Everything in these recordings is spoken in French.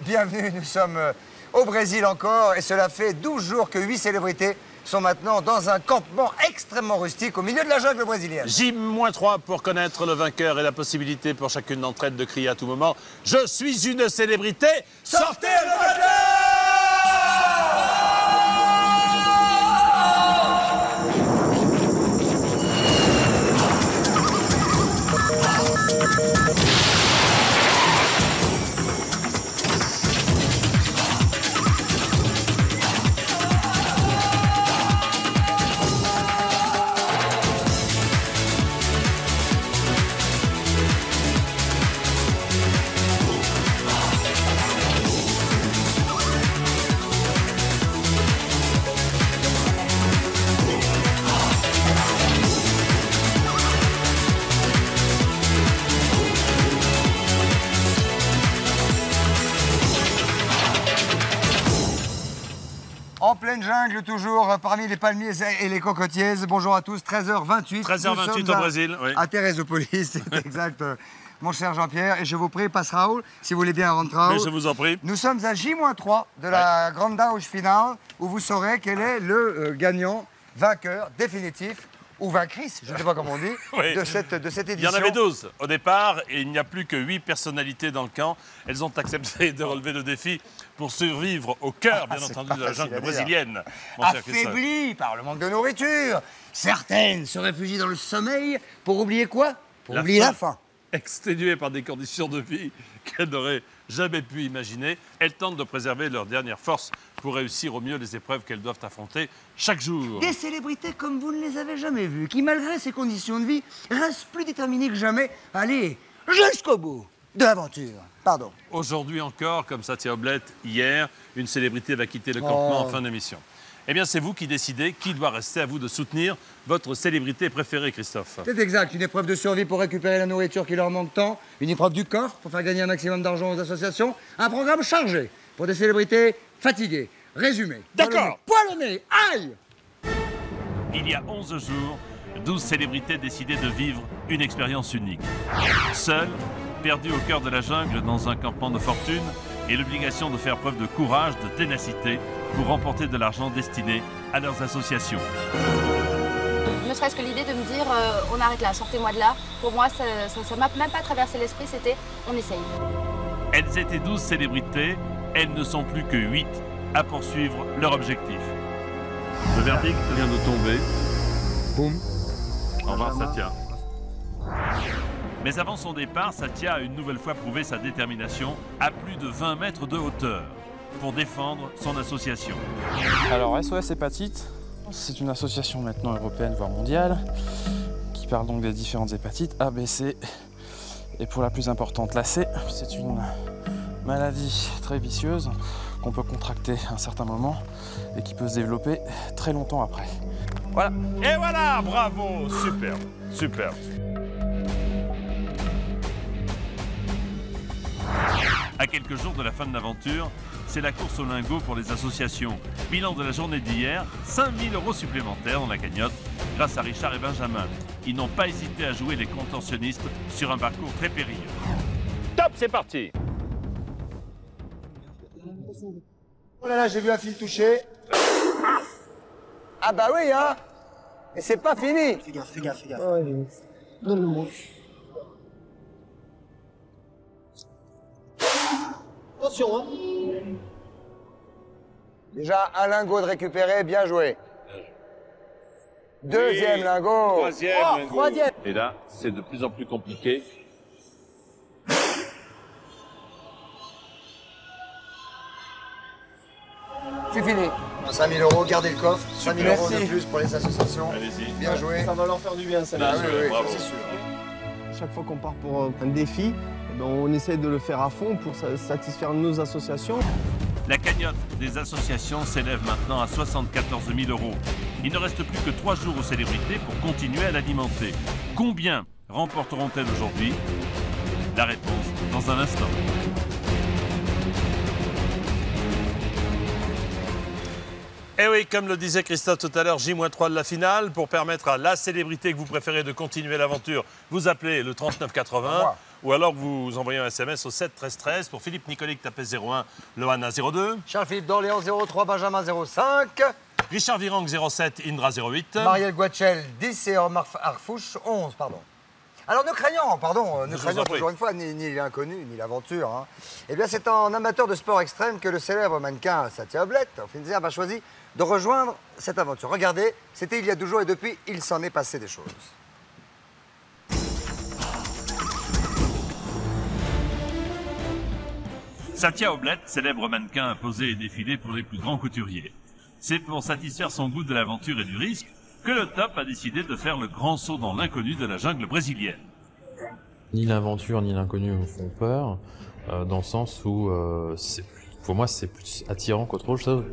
bienvenue, nous sommes au Brésil encore et cela fait 12 jours que 8 célébrités sont maintenant dans un campement extrêmement rustique au milieu de la jungle brésilienne. J-3 pour connaître le vainqueur et la possibilité pour chacune d'entre elles de crier à tout moment « Je suis une célébrité, sortez le vainqueur !» En pleine jungle, toujours, parmi les palmiers et les cocotiers. Bonjour à tous, 13h28. 13h28 au Brésil, oui. À Thérèsopolis, c'est exact, mon cher Jean-Pierre. Et je vous prie, passe Raoul, si vous voulez bien rentrer Raoul. Mais je vous en prie. Nous sommes à J-3 de la Grande House finale, où vous saurez quel est le gagnant, vainqueur définitif, ou vaincrice, je ne sais pas comment on dit, Oui. de cette édition. Il y en avait 12 au départ et il n'y a plus que 8 personnalités dans le camp. Elles ont accepté de relever le défi pour survivre au cœur, bien entendu, de la jungle brésilienne. Mon cher Christophe. Affaiblies par le manque de nourriture, certaines se réfugient dans le sommeil pour oublier quoi? Pour oublier la faim. Exténuées par des conditions de vie qu'elles n'auraient jamais pu imaginer, elles tentent de préserver leur dernière force pour réussir au mieux les épreuves qu'elles doivent affronter chaque jour. Des célébrités comme vous ne les avez jamais vues, qui malgré ces conditions de vie, restent plus déterminées que jamais à aller jusqu'au bout de l'aventure. Pardon. Aujourd'hui encore, comme Satya Oblette hier, une célébrité va quitter le campement en fin d'émission. Eh bien, c'est vous qui décidez qui doit rester. À vous de soutenir votre célébrité préférée, Christophe. C'est exact, une épreuve de survie pour récupérer la nourriture qui leur manque tant, une épreuve du coffre pour faire gagner un maximum d'argent aux associations, un programme chargé pour des célébrités fatiguées. Résumé. D'accord. Poilonné, aïe! Il y a 11 jours, 12 célébrités décidaient de vivre une expérience unique. Seules, perdues au cœur de la jungle dans un campement de fortune, et l'obligation de faire preuve de courage, de ténacité, pour remporter de l'argent destiné à leurs associations. Ne serait-ce que l'idée de me dire on arrête là, sortez-moi de là, pour moi ça m'a même pas traversé l'esprit, c'était on essaye. Elles étaient 12 célébrités, elles ne sont plus que 8 à poursuivre leur objectif. Le verdict vient de tomber. Boum. Au revoir Satya. Mais avant son départ, Satya a une nouvelle fois prouvé sa détermination à plus de 20 mètres de hauteur pour défendre son association. Alors SOS Hépatite, c'est une association maintenant européenne voire mondiale qui parle donc des différentes hépatites A, B, C et pour la plus importante la C. C'est une maladie très vicieuse qu'on peut contracter à un certain moment et qui peut se développer très longtemps après. Voilà. Et voilà, bravo, superbe, superbe. À quelques jours de la fin de l'aventure, c'est la course au lingot pour les associations. Bilan de la journée d'hier, 5 000 € supplémentaires dans la cagnotte grâce à Richard et Benjamin. Ils n'ont pas hésité à jouer les contorsionnistes sur un parcours très périlleux. Top, c'est parti! Oh là là, j'ai vu un fil touché. Ah bah oui, hein. Et c'est pas fini. Fais gaffe, fais gaffe, fais gaffe. Ouais, donne-le-moi. Attention, hein. Déjà, un lingot de récupéré, bien joué. Deuxième lingot. Troisième Oh, lingot. troisième. Et là, c'est de plus en plus compliqué. C'est fini. 5 000 €, gardez le coffre. 5 000 € de plus pour les associations. Allez-y. Bien joué. Ça va leur faire du bien, ça. Ah oui, oui, bravo. c'est sûr. Chaque fois qu'on part pour un défi, eh ben, on essaie de le faire à fond pour satisfaire nos associations. La cagnotte des associations s'élève maintenant à 74 000 €. Il ne reste plus que 3 jours aux célébrités pour continuer à l'alimenter. Combien remporteront-elles aujourd'hui? La réponse dans un instant. Et oui, comme le disait Christophe tout à l'heure, J-3 de la finale. Pour permettre à la célébrité que vous préférez de continuer l'aventure, vous appelez le 3980 ou alors vous envoyez un SMS au 7 13 13. Pour Philippe Nicolic, tapez 01, Loana 02. Charles-Philippe d'Orléans 03, Benjamin 05. Richard Virang 07, Indra 08. Marielle Guachel 10 et Omar Arfouche 11, pardon. Alors ne craignons toujours une fois ni l'inconnu ni l'aventure. Hein. Eh bien c'est en amateur de sport extrême que le célèbre mannequin Satya Oblet, Finzer, a choisi de rejoindre cette aventure. Regardez, c'était il y a 12 jours et depuis, il s'en est passé des choses. Satya Oblet, célèbre mannequin, a posé et défilé pour les plus grands couturiers. C'est pour satisfaire son goût de l'aventure et du risque que le top a décidé de faire le grand saut dans l'inconnu de la jungle brésilienne. Ni l'aventure ni l'inconnu me font peur, dans le sens où, pour moi, c'est plus attirant qu'autre chose.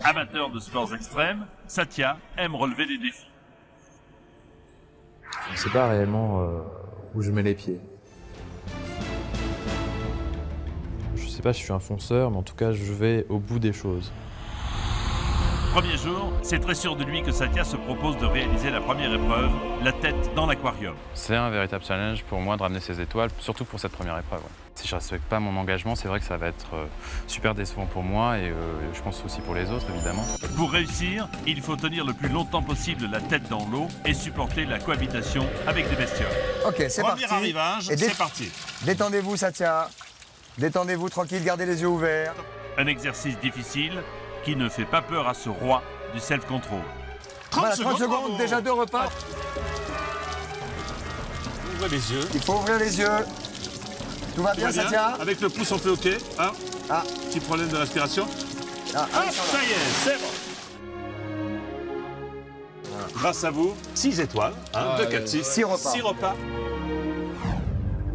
Amateur de sports extrêmes, Satya aime relever les défis. Je ne sais pas réellement où je mets les pieds. Je sais pas si je suis un fonceur, mais en tout cas, je vais au bout des choses. Premier jour, c'est très sûr de lui que Satya se propose de réaliser la première épreuve, la tête dans l'aquarium. C'est un véritable challenge pour moi de ramener ces étoiles, surtout pour cette première épreuve. Ouais. Si je ne respecte pas mon engagement, c'est vrai que ça va être super décevant pour moi et je pense aussi pour les autres, évidemment. Pour réussir, il faut tenir le plus longtemps possible la tête dans l'eau et supporter la cohabitation avec des bestioles. Ok, c'est parti. Premier arrivage, c'est parti. Détendez-vous, Satya. Détendez-vous, tranquille, gardez les yeux ouverts. Un exercice difficile qui ne fait pas peur à ce roi du self-control. 30 secondes, déjà 2 repas. Ouvrez les yeux. Il faut ouvrir les yeux. Tout va bien, Satya? Avec le pouce, on fait OK. Hein? Ah. Petit problème de respiration. Ah. Hop, ça y est, c'est bon. Voilà. Grâce à vous, 6 étoiles. 2, 4, 6. 6 repas. 6 repas.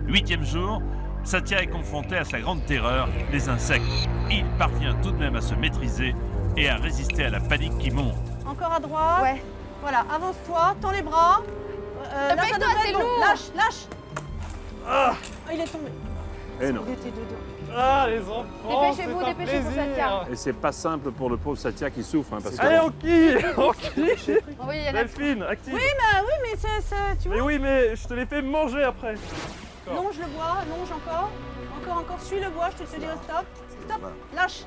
8e jour, Satya est confronté à sa grande terreur, les insectes. Il parvient tout de même à se maîtriser et à résister à la panique qui monte. Encore à droite. Ouais. Voilà, avance-toi, tends les bras. Là, ça devrait c'est être bon. lourd. Lâche. Ah, il est tombé. Et non. Il était dedans. Ah, les enfants, Dépêchez-vous, dépêchez-vous, Satya. Et c'est pas simple pour le pauvre Satya qui souffre. Hein, parce que... Allez, on qui Oui, il y en a. Delphine, active. Oui, mais c'est, tu vois. Mais oui, mais je te l'ai fait manger après. Longe le bois, longe encore. Encore. Suis le bois, je te dirai stop. Stop, lâche.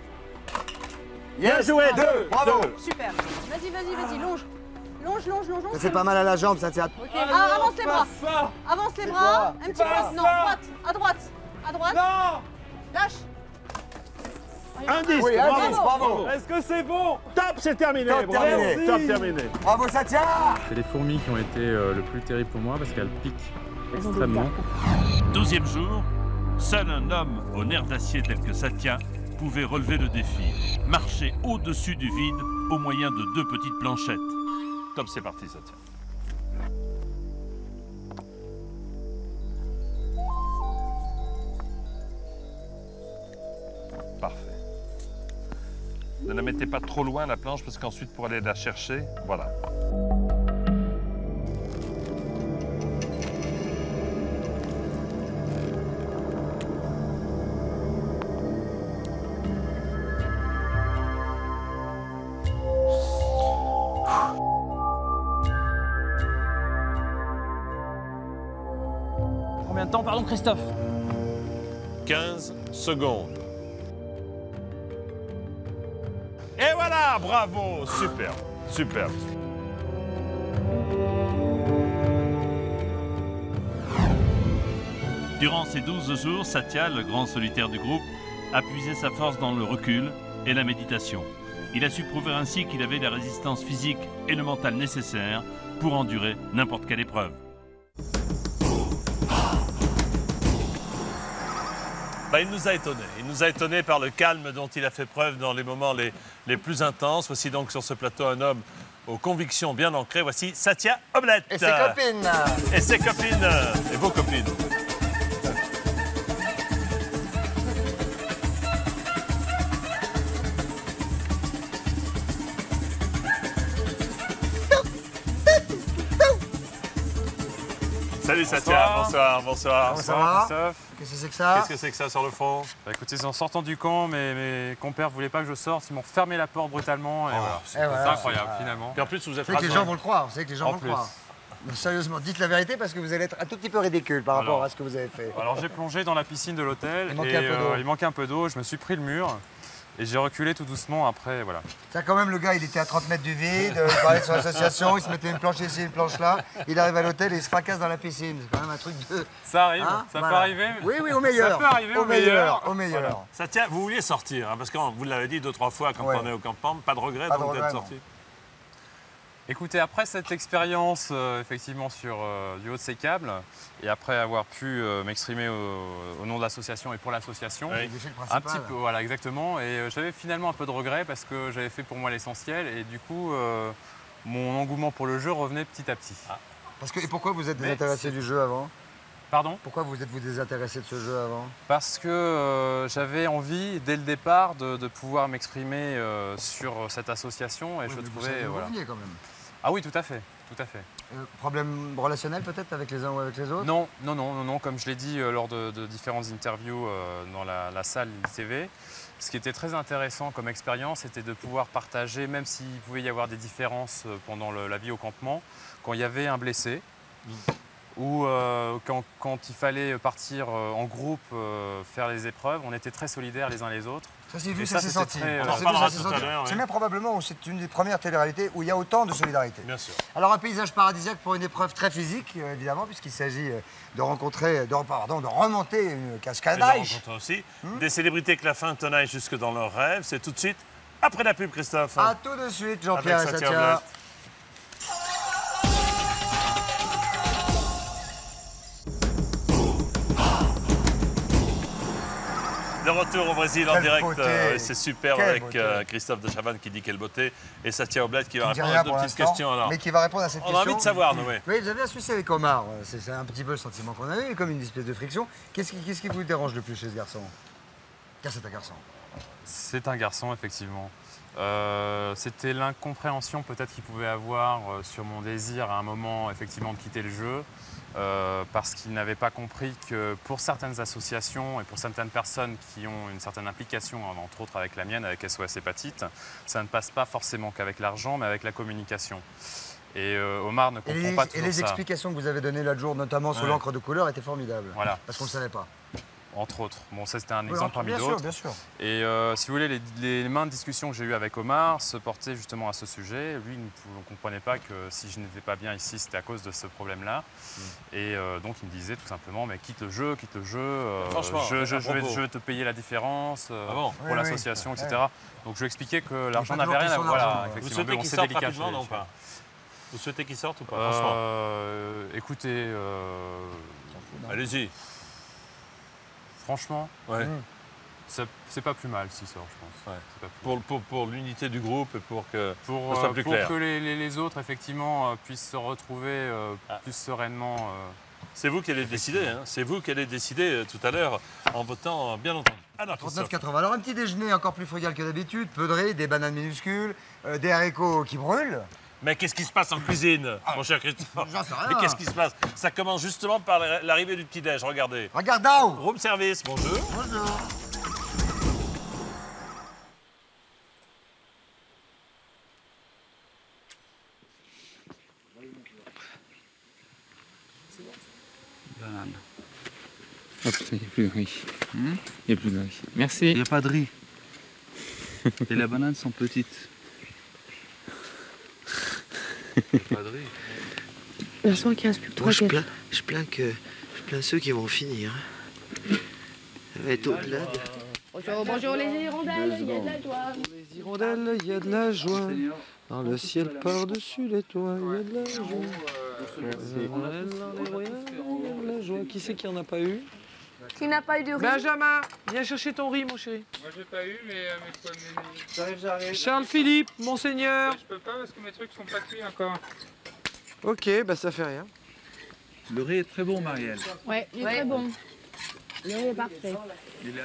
Yes, joué, 2, bravo. Super. Vas-y, longe. Longe. Ça fait pas mal à la jambe, Satya. Ok, avance les bras. Avance les bras. Un petit peu. Non, à droite. Non. Lâche. Un 10, Oui, bravo. Est-ce que c'est bon? Top, c'est terminé. Top, Bravo. terminé. Top terminé. Bravo, Satya. C'est les fourmis qui ont été le plus terrible pour moi parce qu'elles piquent extrêmement. 12e jour, seul un homme aux nerfs d'acier tel que Satya pouvait relever le défi. Marcher au-dessus du vide au moyen de 2 petites planchettes. Top, c'est parti, Satya. Parfait. Ne la mettez pas trop loin, la planche, parce qu'ensuite, pour aller la chercher, voilà. Combien de temps, pardon, Christophe? 15 secondes. Et voilà, bravo, superbe. Durant ces 12 jours, Satya, le grand solitaire du groupe, a puisé sa force dans le recul et la méditation. Il a su prouver ainsi qu'il avait la résistance physique et le mental nécessaires pour endurer n'importe quelle épreuve. Il nous a étonnés par le calme dont il a fait preuve dans les moments les plus intenses. Voici donc sur ce plateau un homme aux convictions bien ancrées. Voici Satya Oblet. Et ses copines. Et ses copines. Et vos copines. Salut Satya, bonsoir. Comment ça va? Christophe. Qu'est-ce que c'est que ça? Qu'est-ce que c'est que ça sur le front? Bah, écoutez, en sortant du camp, mes compères ne voulaient pas que je sorte. Ils m'ont fermé la porte brutalement. Et voilà. C'est incroyable, finalement. Puis en plus, vous êtes Vous savez que les rasé. gens vont le croire. Vous savez que les gens En vont le plus. croire. Donc, sérieusement, dites la vérité parce que vous allez être un tout petit peu ridicule par rapport à ce que vous avez fait. Alors, j'ai plongé dans la piscine de l'hôtel. Il manquait un peu d'eau. Il manquait un peu d'eau. Je me suis pris le mur. Et j'ai reculé tout doucement après, voilà. Ça, quand même, le gars, il était à 30 mètres du vide, il parlait de son association, il se mettait une planche ici, une planche là. Il arrive à l'hôtel et il se fracasse dans la piscine. C'est quand même un truc de... Ça arrive, Hein, ça voilà. peut arriver. Oui, oui, au meilleur. Ça peut arriver au meilleur. Au Voilà. meilleur. Satya, vous vouliez sortir, hein, parce que vous l'avez dit 2-3 fois quand Ouais. on est au campement, pas de regret Pas de donc regret, d'être non. sorti. Écoutez, après cette expérience, effectivement, sur du haut de ces câbles, et après avoir pu m'exprimer au nom de l'association et pour l'association, Oui. C'est le un principal. petit peu, voilà, exactement. Et j'avais finalement un peu de regret parce que j'avais fait pour moi l'essentiel. Et du coup, mon engouement pour le jeu revenait petit à petit. Parce que, et pourquoi vous êtes Mais désintéressé du jeu avant? Pardon? Pourquoi vous êtes-vous désintéressé de ce jeu avant? Parce que j'avais envie, dès le départ, de pouvoir m'exprimer sur cette association. Et Oui, je mais vous trouvais. saviez où Voilà. vous veniez quand même. Ah oui, tout à fait. Tout à fait. Problème relationnel peut-être avec les uns ou avec les autres? Non, comme je l'ai dit lors de différentes interviews dans la salle ITV, ce qui était très intéressant comme expérience, c'était de pouvoir partager, même s'il pouvait y avoir des différences pendant la vie au campement, quand il y avait un blessé, ou quand il fallait partir en groupe faire les épreuves, on était très solidaires les uns les autres. Ça s'est vu, Et ça ça, s'est c'était senti. très- On Ça en s'est vu, reparlera ça s'est tout à senti. l'heure, C'est oui. même probablement où c'est une des premières téléréalités où il y a autant de solidarité. Bien sûr. Alors un paysage paradisiaque pour une épreuve très physique, évidemment, puisqu'il s'agit de remonter une cascade. Et de rencontrer aussi des célébrités que la fin tenaille jusque dans leurs rêves. C'est tout de suite après la pub, Christophe. À tout de suite, Jean-Pierre et Avec Satya Satya. Oblat. De retour au Brésil en Quelle direct, beauté. c'est super Quelle avec beauté. Christophe de Chavannes qui dit quelle beauté et Satya Oblat qui va Qui ne dit répondre rien à deux pour petites l'instant, questions. Alors, mais qui va répondre à cette on question. a envie de savoir, Noé. Oui, vous avez un souci avec Omar. C'est un petit peu le sentiment qu'on a eu, comme une espèce de friction. Qu'est-ce qui vous dérange le plus chez ce garçon? Car c'est un garçon. C'est un garçon, effectivement. C'était l'incompréhension peut-être qu'il pouvait avoir sur mon désir à un moment, effectivement, de quitter le jeu. Parce qu'il n'avait pas compris que pour certaines associations et pour certaines personnes qui ont une certaine implication, entre autres avec la mienne, avec SOS Hépatite, ça ne passe pas forcément qu'avec l'argent, mais avec la communication. Et Omar ne comprend pas toujours les ça, explications que vous avez données l'autre jour, notamment sur Ouais. l'encre de couleur, étaient formidables. Voilà. Parce qu'on ne le savait pas. entre autres. Bon, ça c'était un Oui, exemple parmi bien sûr, d'autres. bien sûr. Et si vous voulez, les maintes discussions que j'ai eues avec Omar se portaient justement à ce sujet. Lui ne comprenait pas que si je n'étais pas bien ici, c'était à cause de ce problème-là. Et donc il me disait tout simplement, mais quitte le jeu, Franchement, je vais te payer la différence Ah bon pour Oui, l'association, oui. etc. Donc je lui ai expliqué que l'argent pas n'avait rien à toujours voir. question Voilà, d'argent, ouais. Vous effectivement, souhaitez mais bon, qu'il c'est sorte délicat. rapidement, non ou pas? Vous souhaitez qu'il sorte ou pas, franchement? Écoutez, Allez-y. franchement, Ouais. c'est pas plus mal s'il sort, je pense. Ouais. C'est pas plus mal. Pour l'unité du groupe et pour que Pour, ça soit plus pour clair. que les autres, effectivement, puissent se retrouver plus sereinement. C'est vous qui allez décider, hein. C'est vous qui allez décider tout à l'heure en votant, bien entendu. Alors, Christophe. 39,80. Alors un petit déjeuner encore plus frugal que d'habitude, peu de riz, des bananes minuscules, des haricots qui brûlent. Mais qu'est-ce qui se passe en cuisine, mon cher Christophe? J'en sais rien. Mais qu'est-ce qui se passe? Ça commence justement par l'arrivée du petit-déj, regardez. Regarde là-haut. Room service, bonjour. Bonjour. Banane. Hop, il n'y a plus de riz. Il n'y a plus de riz. Merci. Il n'y a pas de riz. Et les bananes sont petites. Pas de riz. Je sens qu'il reste plus que 3 caisses. Je plains ceux qui vont finir. Ça va être au-delà de... Bonjour, bonjour les hirondelles, il y a de la joie. Les hirondelles, il y a de la joie. Dans le ciel par-dessus les toits, il y a de la joie. La joie. Qui c'est qui en a pas eu? Qui n'a pas eu de riz? Benjamin, viens chercher ton riz, mon chéri. Moi, j'ai pas eu, mais J'arrive. Charles-Philippe, monseigneur. je peux pas parce que mes trucs sont pas cuits encore. Ok, bah ça fait rien. Le riz est très bon, Marielle. Ouais, il est très bon. Le riz est parfait. Il a...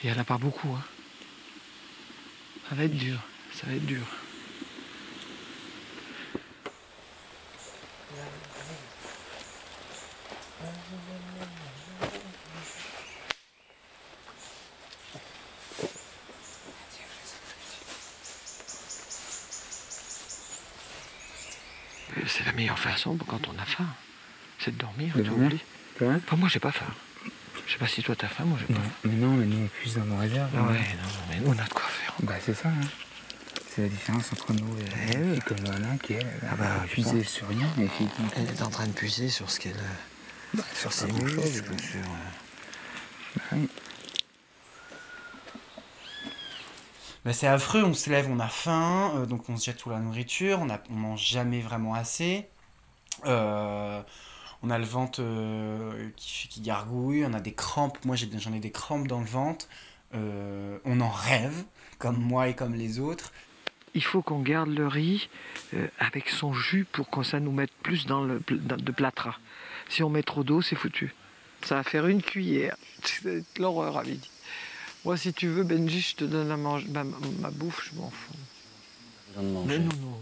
Il n'y en a pas beaucoup. Hein. Ça va être dur. Ça va être dur. C'est la meilleure façon pour quand on a faim. C'est de dormir, tu oublies. Enfin, moi, j'ai pas faim. Je sais pas si toi t'as faim, moi j'ai pas faim. Mais non, mais nous on puise dans nos réserves. Ah ouais, non, mais nous on a de quoi faire. Bah c'est ça. Hein. C'est la différence entre nous et une fille comme Anna qui elle a puisé sur rien. Et qui... Elle est en train de puiser sur ce qu'elle. Sur ses muscles, sur. Oui. Bah, c'est affreux, on se lève, on a faim, donc on se jette toute la nourriture, on mange jamais vraiment assez. On a le ventre qui gargouille, on a des crampes, moi j'en ai des crampes dans le ventre. On en rêve, comme moi et comme les autres. Il faut qu'on garde le riz avec son jus pour que ça nous mette plus de plâtras. Si on met trop d'eau, c'est foutu. Ça va faire une cuillère. C'est l'horreur à midi. Moi, si tu veux, Benji, je te donne à manger ma bouffe, je m'en fous. Mais non.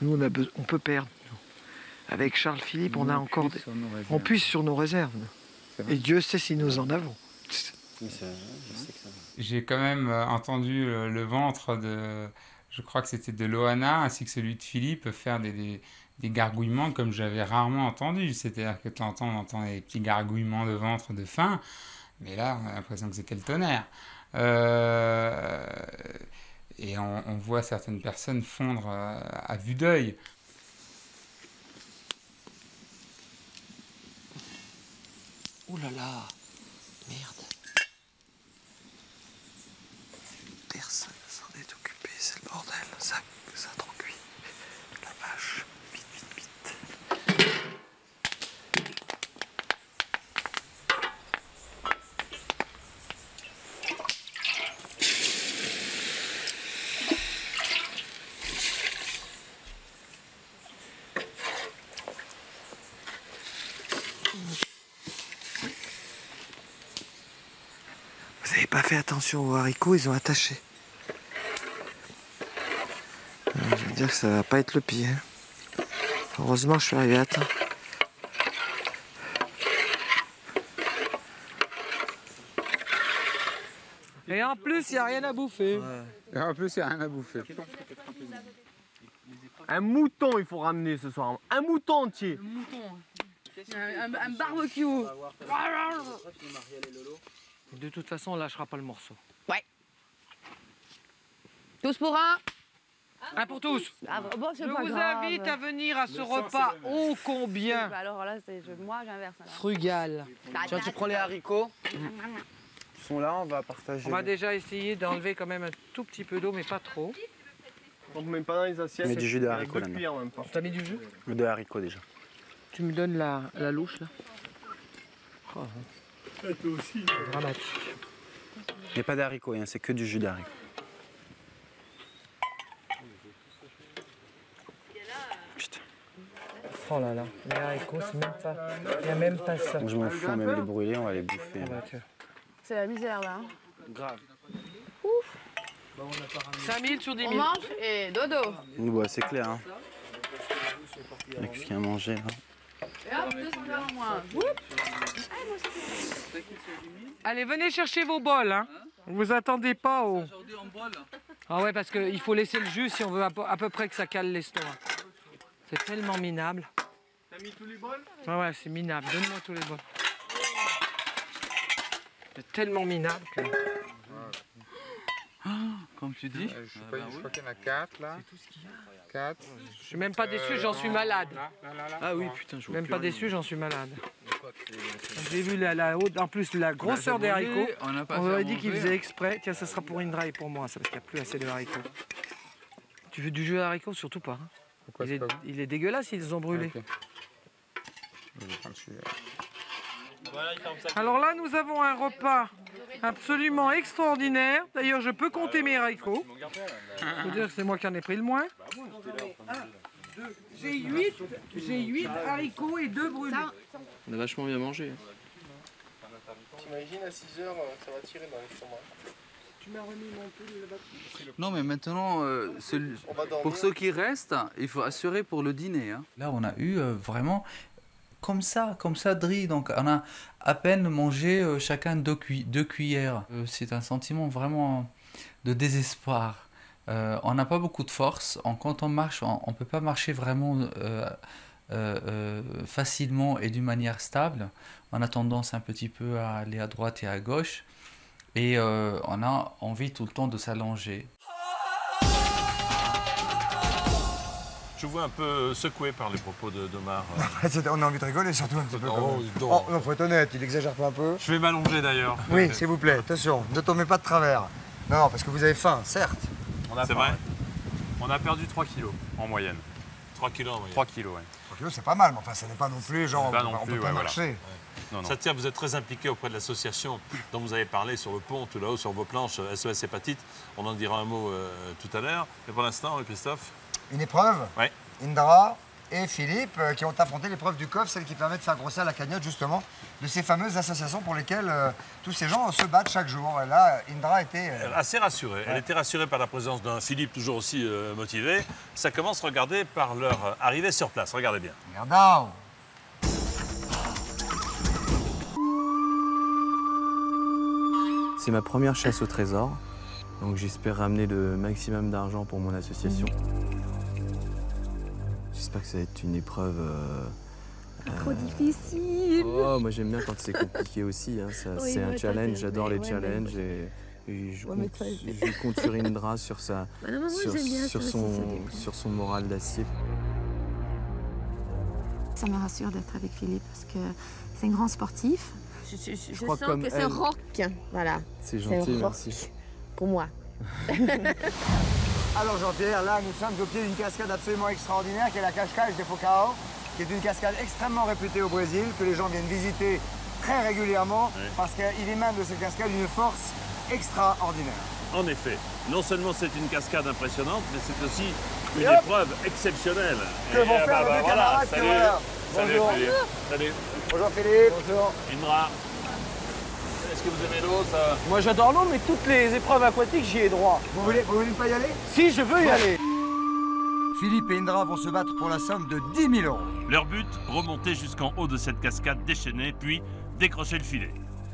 Nous, on peut perdre. Avec Charles-Philippe, on a encore on puise sur nos réserves. Et Dieu sait si nous en avons. J'ai quand même entendu le ventre de, je crois que c'était de Loana, ainsi que celui de Philippe, faire des gargouillements comme j'avais rarement entendu. C'est-à-dire que on entend des petits gargouillements de ventre de faim, mais là, on a l'impression que c'était le tonnerre. Et on voit certaines personnes fondre à vue d'œil. Oh là là, merde. Personne ne s'en est occupé, c'est le bordel. Ça a trop cuit. La vache, vite. Vous n'avez pas fait attention aux haricots, ils ont attaché. Je veux dire que ça va pas être le pire. Heureusement, je suis arrivé à temps. Et en plus, il n'y a rien à bouffer. Ouais. Et en plus, il n'y a rien à bouffer. Un mouton, il faut ramener ce soir. Un mouton entier. Un mouton. Un barbecue. De toute façon, on lâchera pas le morceau. Ouais. Tous pour un. Un pour tous. Ah, bon, Je vous invite à venir à ce repas ô combien alors là, moi j'inverse. frugal. Tiens, tu prends les haricots. Ils sont là, on va partager. On va déjà essayer d'enlever quand même un tout petit peu d'eau, mais pas trop. Donc même pas dans les assiettes. Mais du jus de haricot là-dedans. Tu as mis du jus? De haricot déjà. Tu me donnes la louche là. Oh. Toi aussi. Dramatique. Il n'y a pas d'haricots, hein, c'est que du jus d'haricot. Oh là là, les haricots, c'est même pas. Il n'y a même pas ça. Je m'en fous, on va même les brûler, on va les bouffer. C'est la misère là. Grave. Ouf. 5000 sur 10 000. On mange et dodo. Bah, c'est clair. Hein. Avec ce qu'il y a à manger là. Et hop, 200 grammes en moins. Allez, venez chercher vos bols. Hein. Vous attendez pas au. Ah ouais, parce qu'il faut laisser le jus si on veut à peu près que ça cale l'estomac. C'est tellement minable. T'as mis tous les bols? Ah ouais, c'est minable. Donne-moi tous les bols. C'est tellement minable que... Comme tu dis. Je crois qu'il y en a 4 là. C'est tout ce qu'il y a. 4. Je suis même pas déçu, j'en suis malade. Ah oui, putain, je vois Même plus pas rien. déçu, j'en suis malade. J'ai vu en plus la grosseur des haricots. On aurait dit qu'ils faisaient exprès. Tiens, ça sera pour une draille pour moi, ça, parce qu'il n'y a plus assez de haricots. Tu veux du jus d'haricots? Surtout pas. Hein. Il est dégueulasse, ils les ont brûlés. Okay. Je vais prendre celui-là. Alors là, nous avons un repas absolument extraordinaire. D'ailleurs, je peux compter mes haricots. Je veux dire que c'est moi qui en ai pris le moins. J'ai 8 haricots et 2 brûlés. On a vachement bien mangé. T'imagines à 6 heures, ça va tirer dans l'estomac. Tu m'as remis mon pull et la batterie? Non, mais maintenant, pour ceux qui restent, il faut assurer pour le dîner. Hein. Là, on a eu vraiment comme ça de riz. Donc, on a à peine mangé chacun 2 cuillères. C'est un sentiment vraiment de désespoir. On n'a pas beaucoup de force. Quand on marche, on ne peut pas marcher vraiment facilement et d'une manière stable. On a tendance un petit peu à aller à droite et à gauche. Et on a envie tout le temps de s'allonger. Je vous vois un peu secoué par les propos d'Omar. On a envie de rigoler surtout un petit peu. Oh, non, faut être honnête, il exagère pas un peu. Je vais m'allonger d'ailleurs. Oui, s'il vous plaît, attention, ne tombez pas de travers. Non, parce que vous avez faim, certes. C'est vrai. On a perdu 3 kilos en moyenne. 3 kilos en moyenne. 3 kilos, oui. 3 kilos, c'est pas mal, mais enfin, ça n'est pas non plus genre on peut pas marcher. Voilà. Non. Ça tient, vous êtes très impliqué auprès de l'association dont vous avez parlé sur le pont, tout là-haut, sur vos planches, SOS Hépatite. On en dira un mot tout à l'heure. Mais pour l'instant, Christophe. Une épreuve. Oui. Indra et Philippe qui ont affronté l'épreuve du coffre, celle qui permet de faire grossir la cagnotte justement de ces fameuses associations pour lesquelles tous ces gens se battent chaque jour. Et là, Indra était... assez rassurée. Ouais. Elle était rassurée par la présence d'un Philippe toujours aussi motivé. Ça commence, regardez, par leur arrivée sur place. Regardez bien. Regardez. C'est ma première chasse au trésor, donc j'espère ramener le maximum d'argent pour mon association. J'espère que ça va être une épreuve... trop difficile. Oh, moi j'aime bien quand c'est compliqué aussi, hein. Oui, c'est un challenge, j'adore les challenges et je compte sur Indra sur son moral d'acier. Ça me rassure d'être avec Philippe parce que c'est un grand sportif. Je sens que c'est un rock, voilà. C'est gentil, merci. Pour moi. Alors Jean-Pierre, là nous sommes au pied d'une cascade absolument extraordinaire qui est la Cascade de Focao, qui est une cascade extrêmement réputée au Brésil, que les gens viennent visiter très régulièrement parce qu'il émane de cette cascade une force extraordinaire. En effet, non seulement c'est une cascade impressionnante, mais c'est aussi une épreuve exceptionnelle. Que vont faire nos deux camarades qui sont là. Bonjour. Salut Philippe. Salut. Bonjour Philippe. Bonjour. Indra. Est-ce que vous aimez l'eau, ça? Moi j'adore l'eau, mais toutes les épreuves aquatiques, j'y ai droit. Vous voulez pas y aller? Si, je veux y aller. Philippe et Indra vont se battre pour la somme de 10 000 €. Leur but, remonter jusqu'en haut de cette cascade déchaînée, puis décrocher le filet.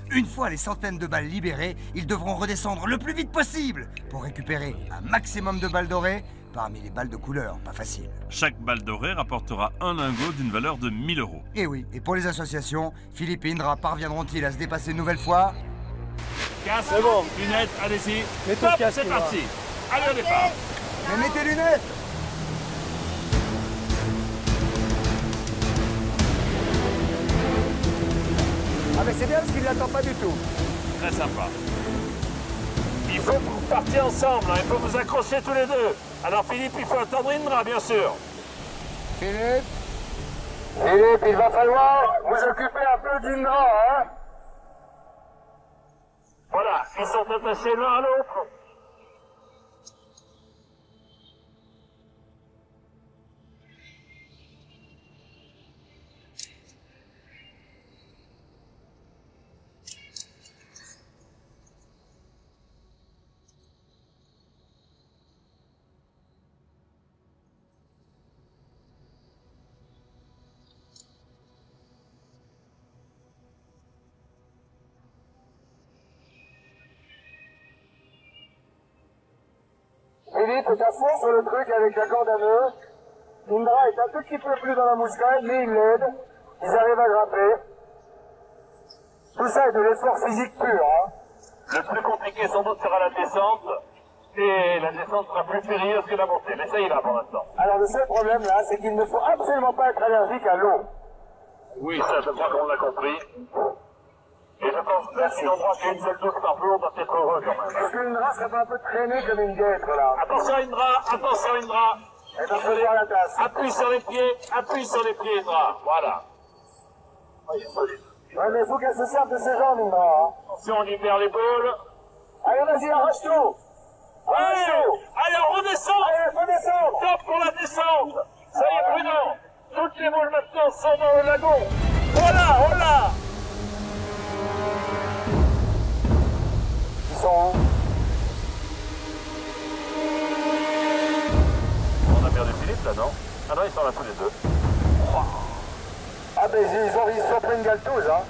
Une fois les centaines de balles libérées, ils devront redescendre le plus vite possible pour récupérer un maximum de balles dorées parmi les balles de couleur, pas facile. Chaque balle dorée rapportera un lingot d'une valeur de 1 000 €. Et oui, et pour les associations, Philippe et Indra parviendront-ils à se dépasser une nouvelle fois? Casque, c'est bon. Lunettes, allez-y. Top, c'est parti. Allez, on départ. Mais mettez lunettes. Ah mais c'est bien parce qu'il ne l'attend pas du tout. Très sympa. Il faut que vous partiez ensemble, hein. Il faut vous accrocher tous les deux. Alors Philippe, il faut attendre Indra, bien sûr. Philippe, il va falloir vous occuper un peu d'Indra, hein. Voilà, ils sont attachés l'un à l'autre. Philippe est à fond sur le truc avec la corde à nœud. Indra est un tout petit peu plus dans la mouscaille, mais il l'aide. Ils arrivent à grimper. Tout ça est de l'effort physique pur, hein. Le plus compliqué sans doute sera la descente. Et la descente sera plus périlleuse que la montée. Mais ça y va pour l'instant. Alors le seul problème là, c'est qu'il ne faut absolument pas être allergique à l'eau. Oui, ça je crois qu'on l'a compris. Et je pense que si l'endroit qui a une seule douche par jour, on doit être heureux quand même. Est-ce que Indra serait pas un peu traînée comme une guêtre là? Attention Indra, attention Indra. Elle va faire la tasse. Appuie sur les pieds Indra. Voilà. Ouais, mais il faut qu'elle se serve de ses jambes, Indra. Hein. Attention, on libère l'épaule. Allez, vas-y, arrache tout. Allez, on redescend. Allez, faut descendre. Top pour la descente. Ça y est, prudent. Toutes les moules maintenant sont dans le lagon. Voilà, ils sont où? On a perdu Philippe là, non? Ah non, ils sont là tous les deux. Ah ben ils sont pris une galtouse, hein.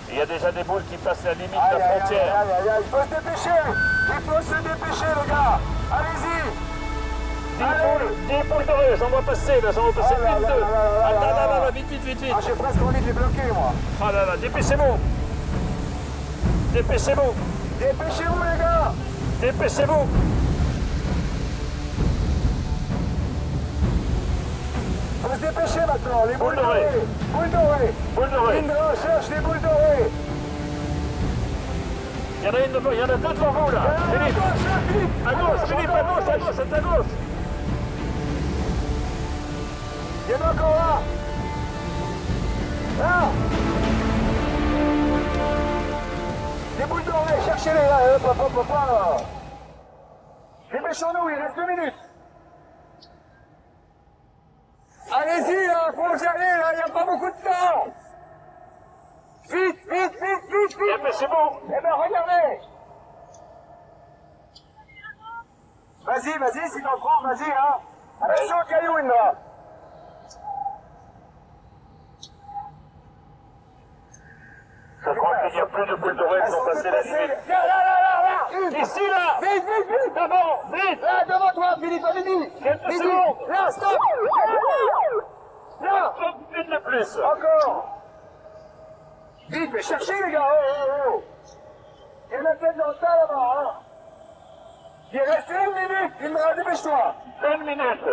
Il y a déjà des boules qui passent la limite de la frontière. Il faut se dépêcher. Il faut se dépêcher, les gars. Allez-y. 10 boules dorées, j'en vois passer, là, j'en vois passer une, deux. Attends, vite. Ah, j'ai presque envie de les bloquer, moi. Ah là là, dépêchez-vous. Dépêchez-vous, les gars. Dépêchez-vous. Faut se dépêcher maintenant, les boules dorées. Boules dorées. Indra cherche les boules dorées. Il y en a deux devant vous, là. Philippe. À gauche, Philippe, à gauche, c'est à gauche. Il y en a encore un. Là. Les boules dorées, cherchez-les là. Dépêchons-nous, il reste 2 minutes. Allez-y là, faut y aller là, il n'y a pas beaucoup de temps. Vite. Dépêchez-vous. Eh ben regardez. Vas-y, si t'en trouves, vas-y hein. Attention au caillou, Indra. Je crois qu'il n'y a plus de boules dorées qui sont passées la limite. Là. Ici, là. Vite. Devant, vite. Là, devant toi, Philippe, allez-y. Quelques secondes. Là, stop. Là. 30 minutes de plus. Encore. Vite, mais cherchez les gars. Oh. Il y en a peut-être dans le tas là-bas, hein. Il reste 1 minute. Indra, dépêche-toi. 1 minute.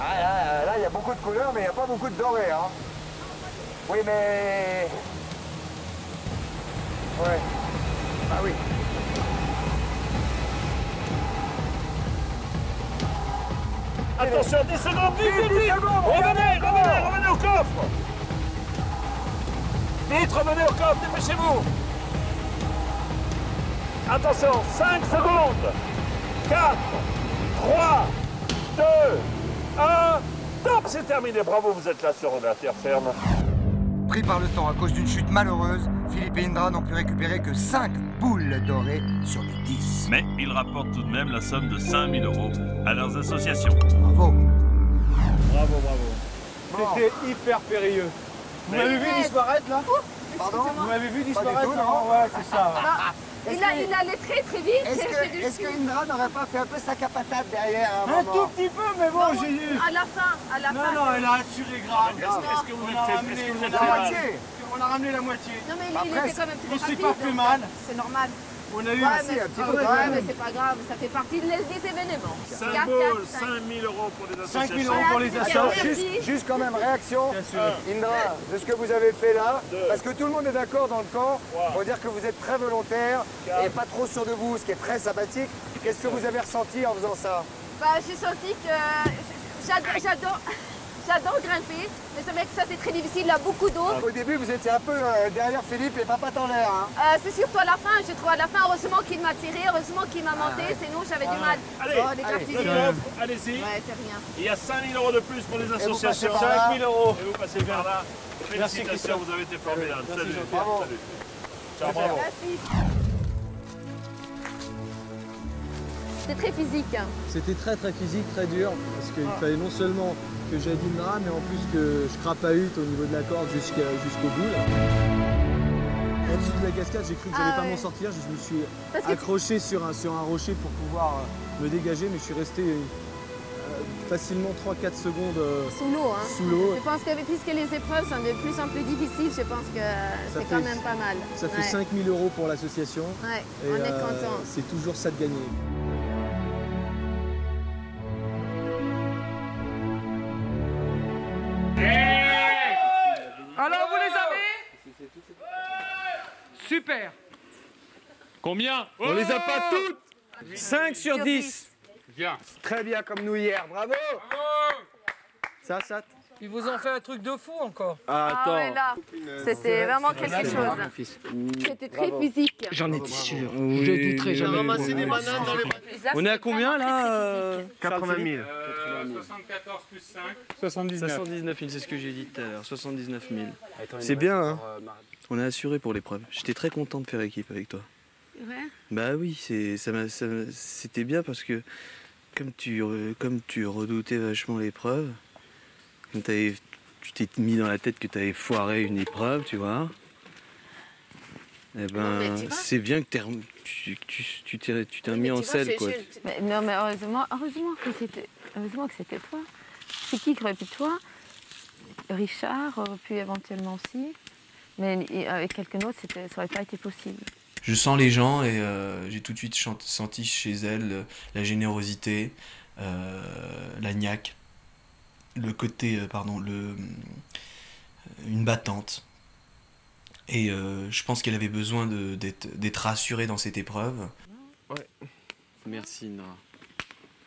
Ah, là, il y a beaucoup de couleurs, mais il n'y a pas beaucoup de dorés, hein. Oui, mais... Ouais. Ah oui. Attention, 10 secondes, vite. 10 secondes. Revenez au coffre. Vite, revenez au coffre, dépêchez-vous. Attention, 5 secondes. 4, 3, 2, 1. Top, c'est terminé. Bravo, vous êtes là sur la terre ferme. Pris par le temps à cause d'une chute malheureuse, Philippe et Indra n'ont pu récupérer que 5 boules dorées sur les 10. Mais ils rapportent tout de même la somme de 5 000 € à leurs associations. Bravo. C'était hyper périlleux. Vous m'avez vu disparaître là? Pardon? Vous m'avez vu Pas disparaître du tout, là? non. Ouais, c'est ça. Il allait très vite. Est-ce que Indra n'aurait pas fait un peu sac à patate derrière à un Un moment? tout petit peu, mais bon, j'ai eu. À la fin. Non, elle a assuré grave. Est-ce que vous êtes la moitié. On a ramené la moitié. Non, mais il était quand même On très s'est pas fait mal. C'est normal. On a eu Ouais, un petit peu. ouais, mais c'est pas grave, ça fait partie des événements. Symbole, 5 000 € pour les associations. 5 000 € pour les associations. Juste quand même, réaction. Bien sûr. Indra, de ce que vous avez fait là, parce que tout le monde est d'accord dans le camp, pour dire que vous êtes très volontaire et pas trop sûr de vous, ce qui est très sympathique. Qu'est-ce que vous avez ressenti en faisant ça? Bah, j'ai senti que j'adore grimper, mais c'est vrai que ça c'est très difficile, il y a beaucoup d'eau. Au début, vous étiez un peu derrière Philippe et pas en l'air. Hein. C'est surtout à la fin, je trouve à la fin, heureusement qu'il m'a tiré, heureusement qu'il m'a monté, sinon j'avais du mal. Allez-y. Ouais, c'est rien. Il y a 5 000 € de plus pour les associations. 5 000 €. Et vous passez par là. Félicitations, vous avez été formidable. Salut. Bravo. Ciao, bravo. Merci. C'était très physique. C'était très physique, très dur, parce qu'il fallait non seulement que j'aide Indra, mais en plus que je crapahute au niveau de la corde jusqu'au bout. Là. En dessous de la cascade, j'ai cru que j'allais pas m'en sortir, je me suis accroché sur un rocher pour pouvoir me dégager, mais je suis resté facilement 3-4 secondes sous l'eau. Hein. Sous l'eau. Je pense que puisque les épreuves sont de plus en plus difficiles, je pense que c'est quand même pas mal. Ça fait 5 000 € pour l'association. Ouais, on est content. C'est toujours ça de gagner. Alors vous les avez? Super. Combien? On les a pas toutes. 5 sur 10. Bien. Très bien comme nous hier, bravo. Ça. Ils vous ont fait un truc de fou encore. Ah ouais, là, c'était vraiment quelque chose. C'était très physique. J'en étais sûr. Je douterais jamais. Ramassé des bananes dans les bras. On est à combien là 80 000. 74 plus 5. 79 000, c'est ce que j'ai dit tout à l'heure. 79 000. C'est bien, hein. On est assuré pour l'épreuve. J'étais très content de faire équipe avec toi. Ouais. Bah oui, c'était bien parce que comme tu redoutais vachement l'épreuve, tu t'es mis dans la tête que tu avais foiré une épreuve, tu vois. Eh ben, c'est bien que tu t'es mis en selle, quoi. Non, mais heureusement que c'était toi. C'est qui aurait pu toi? Richard aurait pu éventuellement aussi. Mais avec quelqu'un d'autre, ça n'aurait pas été possible. Je sens les gens et j'ai tout de suite senti chez elle la générosité, la niaque, le côté, une battante. Et je pense qu'elle avait besoin d'être rassurée dans cette épreuve. Ouais. Merci Nora.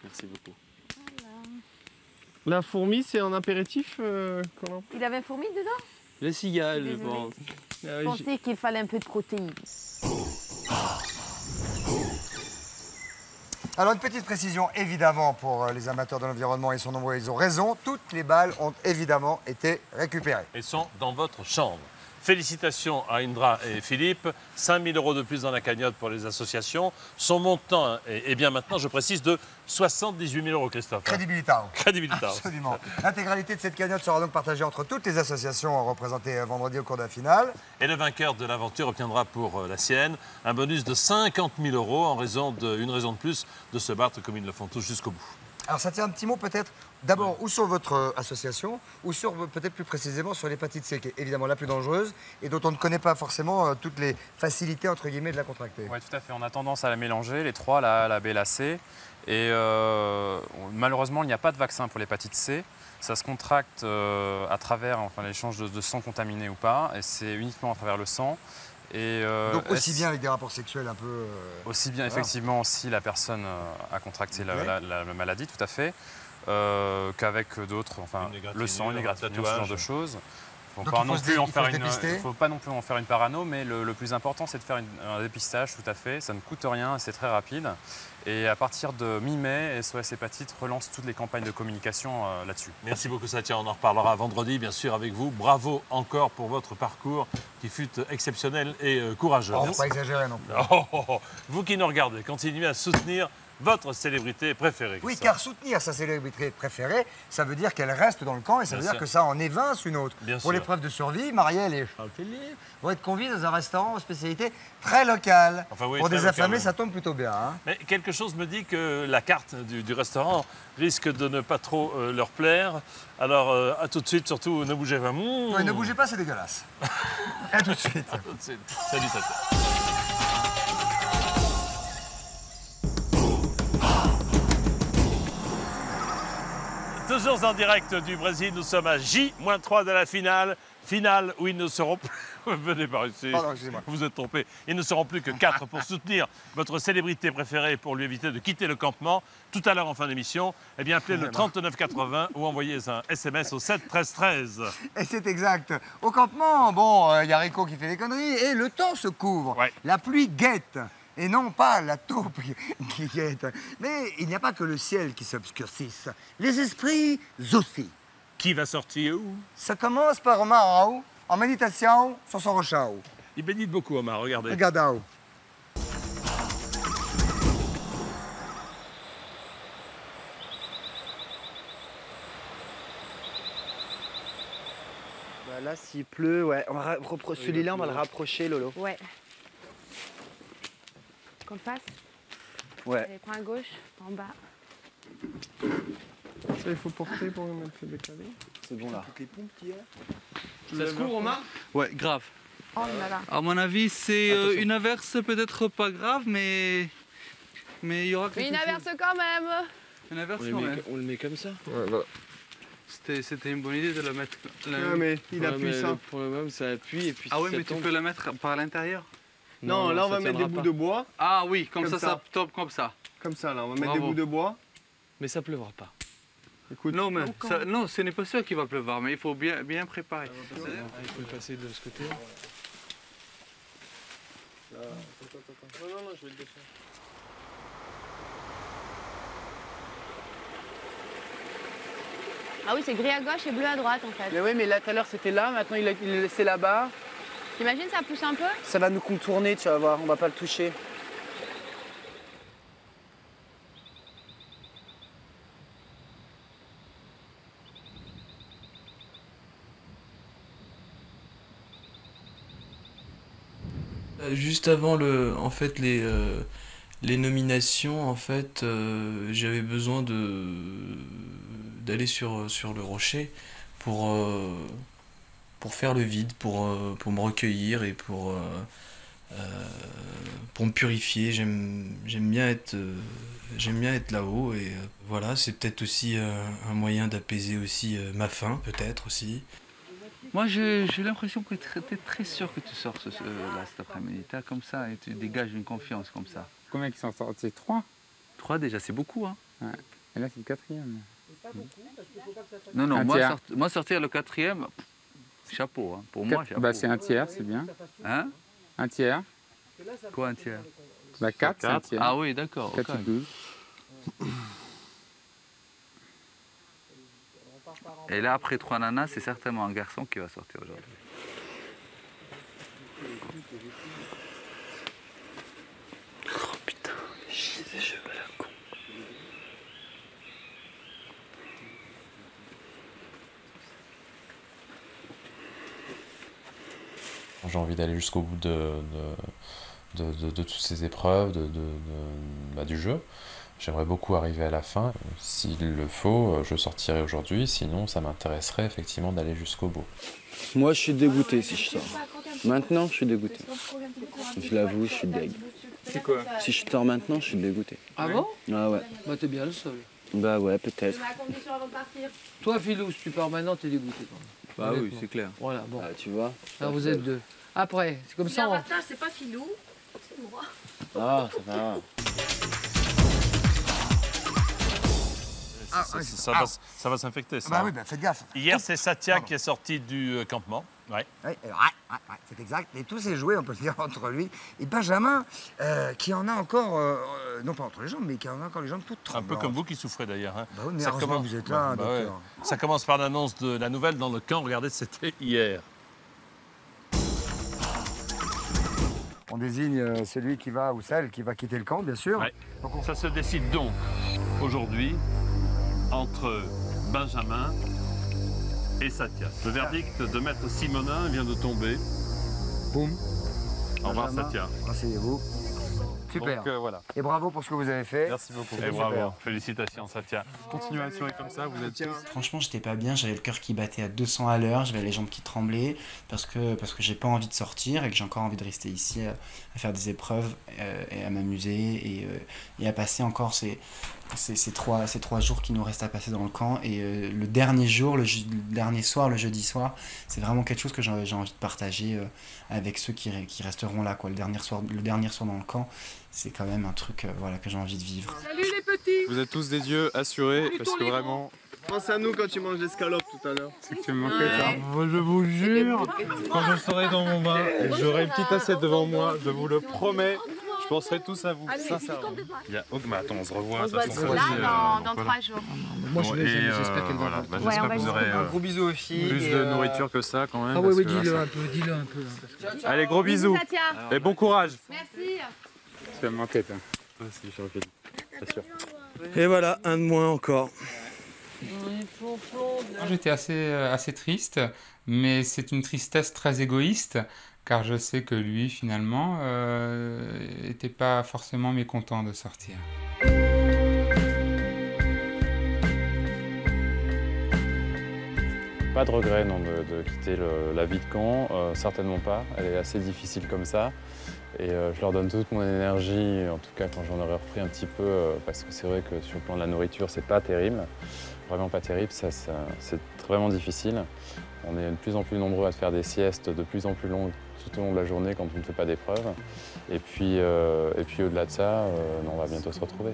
Merci beaucoup. Voilà. La fourmi, c'est en impératif, comment? Il avait une fourmi dedans? Le cigale, je pense. Je pensais qu'il fallait un peu de protéines. Alors une petite précision évidemment pour les amateurs de l'environnement, ils sont nombreux, ils ont raison, toutes les balles ont évidemment été récupérées. Et sont dans votre chambre. Félicitations à Indra et Philippe, 5 000 € de plus dans la cagnotte pour les associations. Son montant est bien maintenant, je précise, de 78 000 €, Christophe. Crédibilitao. Crédibilitao. Absolument. L'intégralité de cette cagnotte sera donc partagée entre toutes les associations représentées vendredi au cours de la finale. Et le vainqueur de l'aventure obtiendra pour la sienne un bonus de 50 000 € en raison d'une raison de plus de se battre comme ils le font tous jusqu'au bout. Alors ça tient un petit mot peut-être d'abord ou sur votre association ou sur peut-être plus précisément sur l'hépatite C qui est évidemment la plus dangereuse et dont on ne connaît pas forcément toutes les facilités entre guillemets de la contracter. Oui, tout à fait. On a tendance à la mélanger, les trois, la A, la B, la C. Et malheureusement, il n'y a pas de vaccin pour l'hépatite C. Ça se contracte à travers l'échange de sang contaminé ou pas, et c'est uniquement à travers le sang. Et, donc aussi bien avec des rapports sexuels un peu... Aussi bien, effectivement, si la personne a contracté la maladie, tout à fait, qu'avec d'autres, le sang, une égratignure, ce genre de choses. Il ne faut pas non plus en faire une parano, mais le plus important, c'est de faire un dépistage, tout à fait. Ça ne coûte rien, c'est très rapide. Et à partir de mi-mai, SOS Hépatite relance toutes les campagnes de communication là-dessus. Merci beaucoup, Satya. On en reparlera vendredi, bien sûr, avec vous. Bravo encore pour votre parcours qui fut exceptionnel et courageux. Oh, pas exagérer non plus. Vous qui nous regardez, continuez à soutenir votre célébrité préférée. Oui, car soutenir sa célébrité préférée, ça veut dire qu'elle reste dans le camp et ça veut dire que ça en évince une autre. Pour l'épreuve de survie, Marielle et Charles-Philippe vont être conviés dans un restaurant aux spécialités très locales. Pour des affamés, ça tombe plutôt bien. Hein. Mais quelque chose me dit que la carte du restaurant risque de ne pas trop leur plaire. Alors, à tout de suite, surtout, ne bougez pas. Oui, ne bougez pas, c'est dégueulasse. À tout de suite. À tout de suite. Salut, Satya. Toujours en direct du Brésil, nous sommes à J-3 de la finale. Finale où ils ne seront plus... Venez par ici. Pardon, excusez-moi. Vous êtes trompé. Ils ne seront plus que 4 pour soutenir votre célébrité préférée pour lui éviter de quitter le campement. Tout à l'heure en fin d'émission, eh bien appelez le 3980 ou envoyez un SMS au 7 13 13. Et c'est exact. Au campement, bon, y a Rico qui fait des conneries et le temps se couvre. Ouais. La pluie guette. Et non pas la taupe qui guette. Mais il n'y a pas que le ciel qui s'obscurcisse. Les esprits aussi. Qui va sortir où? Ça commence par Omar Raoult, en méditation sur son rocher. Il médite beaucoup, Omar, regardez. Regarde là-haut. Bah là, s'il pleut, ouais. Celui-là, on va le rapprocher, Lolo. Ouais. Qu'on passe? Ouais. Allez, prends à gauche, en bas. Ça, il faut porter pour mettre le décalé. C'est bon là. Toutes les pompes qu'il y a. Ça se court, Romain? Ouais, grave. Oh là là. À mon avis, c'est une averse peut-être pas grave, mais il y aura quelque Mais une chose. averse quand même. Une averse quand même. On le met comme ça? Ouais, voilà. C'était une bonne idée de la mettre. Ouais, mais il appuie ça. Pour le même, ça appuie et puis. Ah oui, mais tu peux la mettre par l'intérieur. Non, là, on va mettre des bouts de bois. Ah oui, comme ça tombe comme ça. Comme ça, là, on va mettre des bouts de bois. Mais ça pleuvra pas. Écoute, non, mais non, ce n'est pas sûr qu'il va pleuvoir, mais il faut bien préparer. Il faut le passer de ce côté. Non, je vais le défaire. Ah oui, c'est gris à gauche et bleu à droite en fait. Mais oui, mais là tout à l'heure c'était là, maintenant il est laissé là-bas. T'imagines, ça pousse un peu? Ça va nous contourner, tu vas voir, on va pas le toucher. Juste avant les nominations, en fait, j'avais besoin d'aller sur le rocher pour faire le vide, pour me recueillir et pour me purifier. J'aime bien être là-haut et voilà, c'est peut-être aussi un moyen d'apaiser aussi ma faim, peut-être aussi. Moi, j'ai l'impression que tu es très sûr que tu sors là, cet après-midi. Tu comme ça et tu dégages une confiance comme ça. Combien qui sont sortis? C'est 3. 3 déjà, c'est beaucoup. Hein. Ouais. Et là, c'est le 4e. Non, moi sortir le 4e, chapeau. Hein. Pour moi, chapeau. Bah, c'est un tiers, c'est bien. Hein? Un tiers. Quoi, un tiers? Bah, 4, c'est un tiers. Ah oui, d'accord. 4 ou 12. Et là, après 3 nanas, c'est certainement un garçon qui va sortir aujourd'hui. Oh putain, j'ai des cheveux à la con. J'ai envie d'aller jusqu'au bout de toutes ces épreuves, du jeu. J'aimerais beaucoup arriver à la fin. S'il le faut, je sortirai aujourd'hui. Sinon, ça m'intéresserait effectivement d'aller jusqu'au bout. Moi, je suis dégoûté si je sors. Maintenant, je suis dégoûté. Je l'avoue, je suis deg. C'est quoi? Si je sors maintenant, je suis dégoûté. Ah bon? Ah ouais. Bah t'es bien le seul. Bah ouais, peut-être. Toi, Philou, si tu pars maintenant, t'es dégoûté. Bah oui, c'est clair. Voilà, bon. Ah, tu vois. Alors vous êtes deux. Après, c'est comme ça. Martin, c'est pas Philou, c'est moi. Ah, ça va. Ça va s'infecter, ça. Bah oui, faites gaffe. Hier, c'est Satya qui est sorti du campement. Ouais. C'est exact. Et tous ces jouets, on peut le dire entre lui et Benjamin, qui en a encore, non pas entre les jambes, mais qui en a encore les jambes toutes tremblantes. Un peu comme vous qui souffrez d'ailleurs. Hein. Bah oui, mais heureusement que vous êtes là, docteur. Ouais. Ça commence par l'annonce de la nouvelle dans le camp. Regardez, c'était hier. On désigne celui qui va, ou celle qui va quitter le camp, bien sûr. Ouais. Ça se décide donc aujourd'hui entre Benjamin et Satya. Le verdict de maître Simonin vient de tomber. Boum. Au revoir Satya. Asseyez-vous. Super. Donc, voilà. Et bravo pour ce que vous avez fait. Merci beaucoup. Et bravo. Félicitations Satya. Continuez à assurer comme ça, vous êtes tous. Franchement, j'étais pas bien, j'avais le cœur qui battait à 200 à l'heure, j'avais les jambes qui tremblaient parce que j'ai pas envie de sortir et que j'ai encore envie de rester ici à faire des épreuves et à m'amuser et à passer encore ces 3 jours qui nous restent à passer dans le camp. Et le dernier jour, le dernier soir, le jeudi soir, c'est vraiment quelque chose que j'ai envie de partager avec ceux qui resteront là, quoi. Le dernier soir dans le camp, c'est quand même un truc que j'ai envie de vivre. Salut les petits! Vous êtes tous des dieux assurés parce que vraiment... Pense à nous quand tu manges l'escalope tout à l'heure. C'est que tu me manquais, toi. Je vous jure, quand je serai dans mon bain et que j'aurai une petite assiette devant moi, je vous le promets, je penserai tous à vous, sincèrement. Mais attends, on se revoit. On se voit là dans 3 jours. Moi, j'espère qu'elle va. J'espère que vous aurez Un gros bisou aux filles. Plus de nourriture que ça quand même. Ah oui, dis-le un peu, Allez, gros bisous. Et bon courage. Merci. Tu vas me manquer, toi. Si, je suis bien sûr. Et voilà, un de moins encore. J'étais assez triste, mais c'est une tristesse très égoïste, car je sais que lui, finalement, n'était pas forcément mécontent de sortir. Pas de regret non, de quitter la vie de camp, certainement pas. Elle est assez difficile comme ça. Et je leur donne toute mon énergie, en tout cas quand j'en aurai repris un petit peu, parce que c'est vrai que sur le plan de la nourriture, c'est pas terrible. Vraiment pas terrible, c'est vraiment difficile. On est de plus en plus nombreux à faire des siestes de plus en plus longues tout au long de la journée quand on ne fait pas d'épreuve. Et puis au-delà de ça, on va bientôt se retrouver.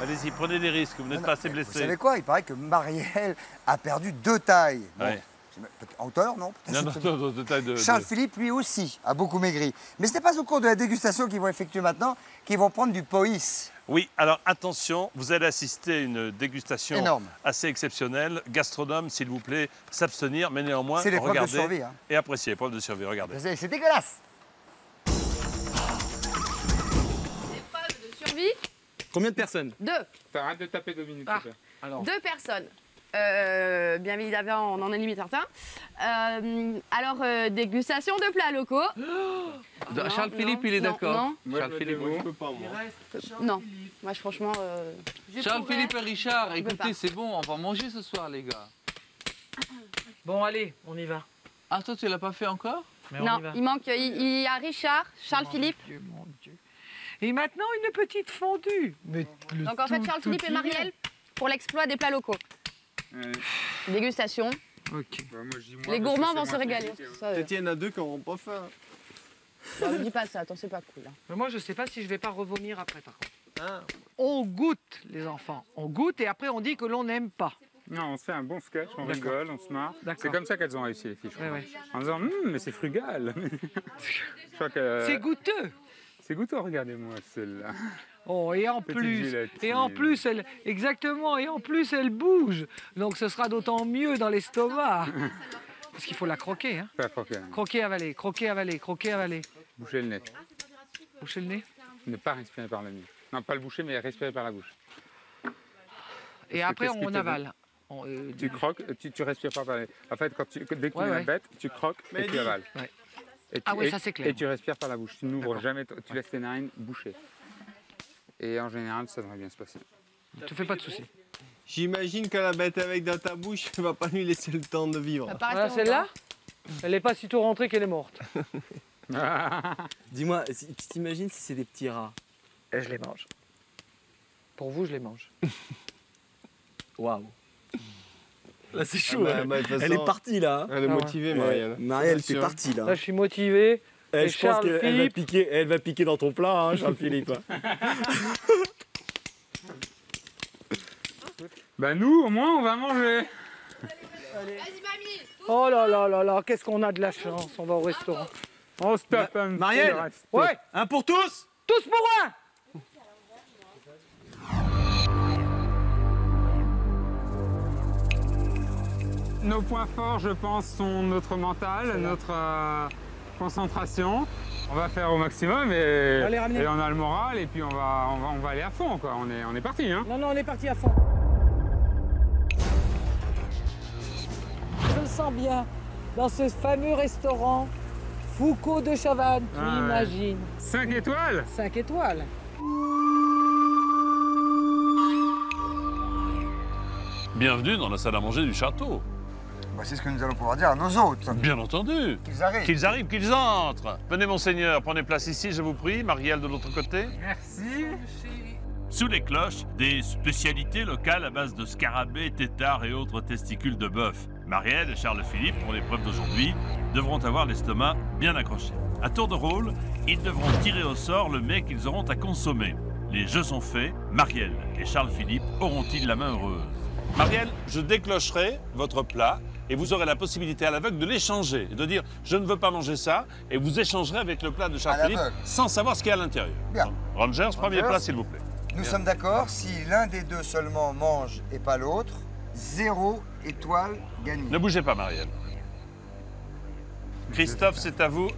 Allez-y, prenez des risques, vous n'êtes pas assez blessé. Vous savez quoi? Il paraît que Marielle a perdu 2 tailles. Bon, ouais. En hauteur, non? Non, de taille de... Charles-Philippe, lui aussi, a beaucoup maigri. Mais ce n'est pas au cours de la dégustation qu'ils vont effectuer maintenant qu'ils vont prendre du poïs. Oui, alors attention, vous allez assister à une dégustation énorme, assez exceptionnelle. Gastronome, s'il vous plaît, s'abstenir, mais néanmoins, c'est l'épreuve de survie, hein. Et apprécier, épreuve de survie, regardez. C'est dégueulasse. Épreuve de survie. Combien de personnes? 2. Arrête de taper 2 minutes. Ah. Alors. 2 personnes. Bien évidemment, on en élimine certains. Alors, dégustation de plats locaux. Charles-Philippe, il est d'accord. Charles-Philippe, je peux pas, moi. Non, moi, franchement... Charles-Philippe et Richard, écoutez, c'est bon, on va manger ce soir, les gars. Bon, allez, on y va. Ah, toi, tu l'as pas fait encore? Non, il manque... Il y a Richard, Charles-Philippe. Mon Dieu. Et maintenant, une petite fondue. Mais donc, en fait, Charles-Philippe et Marielle pour l'exploit des plats locaux. Dégustation. Ok. Bah, moi, je dis moi, Les gourmands vont se régaler. Peut-être il y en a 2 qui n'auront pas faim. Ne dis pas ça, attends, c'est pas cool. Hein. Mais moi, je sais pas si je vais pas revomir après, par contre. Ah. On goûte, les enfants. On goûte et après, on dit que l'on n'aime pas. Non, on se fait un bon sketch, on rigole, on se marre. C'est comme ça qu'elles ont réussi, les filles, je crois. Ouais. En disant, mais c'est frugal. Je crois que... C'est goûteux. C'est goûteux, regardez-moi celle-là. Oh, et en plus, elle, exactement, et en plus, elle bouge. Donc, ce sera d'autant mieux dans l'estomac. Parce qu'il faut la croquer, hein. Faut la croquer. Hein. Croquer, avaler, croquer, avaler, croquer, avaler. Boucher le nez. Boucher le nez? Ne pas respirer par le nez. Non, pas le boucher, mais respirer par la bouche. Et après, on avale. Tu croques, tu respires pas par le nez. En fait, dès que tu mets la bête, tu croques et tu avales. Ouais. Ah oui, ça c'est clair. Et tu respires par la bouche. Tu n'ouvres jamais, tu laisses tes narines bouchées. Et en général, ça devrait bien se passer. Ne te fais pas de soucis. J'imagine que la bête avec dans ta bouche, tu vas pas lui laisser le temps de vivre. Voilà, celle-là, elle n'est pas si tôt rentrée qu'elle est morte. Dis-moi, tu t'imagines si c'est des petits rats? Et je les mange. Pour vous, je les mange. Waouh. Là, c'est chaud. Elle est partie, là. Elle est motivée, Marielle. Marielle, t'es partie, là. Là, je suis motivé. Je pense qu'elle va piquer dans ton plat, hein, Charles-Philippe. Bah nous, au moins, on va manger. Vas-y, mamie. Oh là là là là, qu'est-ce qu'on a de la chance. On va au restaurant. On se tape un petit Marielle, resto. Ouais. Un pour tous? Tous pour un. Nos points forts, je pense, sont notre mental, notre concentration. On va faire au maximum et on a le moral et puis on va aller à fond, quoi. On est parti, hein. Non, on est parti à fond. Je me sens bien dans ce fameux restaurant Foucault de Chavannes, tu imagines. 5 étoiles? 5 étoiles. Bienvenue dans la salle à manger du château. Bah, c'est ce que nous allons pouvoir dire à nos hôtes. Bien entendu. Qu'ils arrivent. Qu'ils arrivent, qu'ils entrent. Venez, monseigneur, prenez place ici, je vous prie. Marielle de l'autre côté. Merci. Sous les cloches, des spécialités locales à base de scarabées, têtards et autres testicules de bœuf. Marielle et Charles-Philippe, pour l'épreuve d'aujourd'hui, devront avoir l'estomac bien accroché. À tour de rôle, ils devront tirer au sort le mets qu'ils auront à consommer. Les jeux sont faits. Marielle et Charles-Philippe auront-ils la main heureuse? Marielle, je déclocherai votre plat et vous aurez la possibilité à l'aveugle de l'échanger, de dire « je ne veux pas manger ça » et vous échangerez avec le plat de Charles-Philippe sans savoir ce qu'il y a à l'intérieur. Bien. Rangers, premier plat s'il vous plaît. Nous sommes d'accord, si l'un des deux seulement mange et pas l'autre, 0 étoile gagnée. Ne bougez pas, Marielle. Christophe, c'est à vous.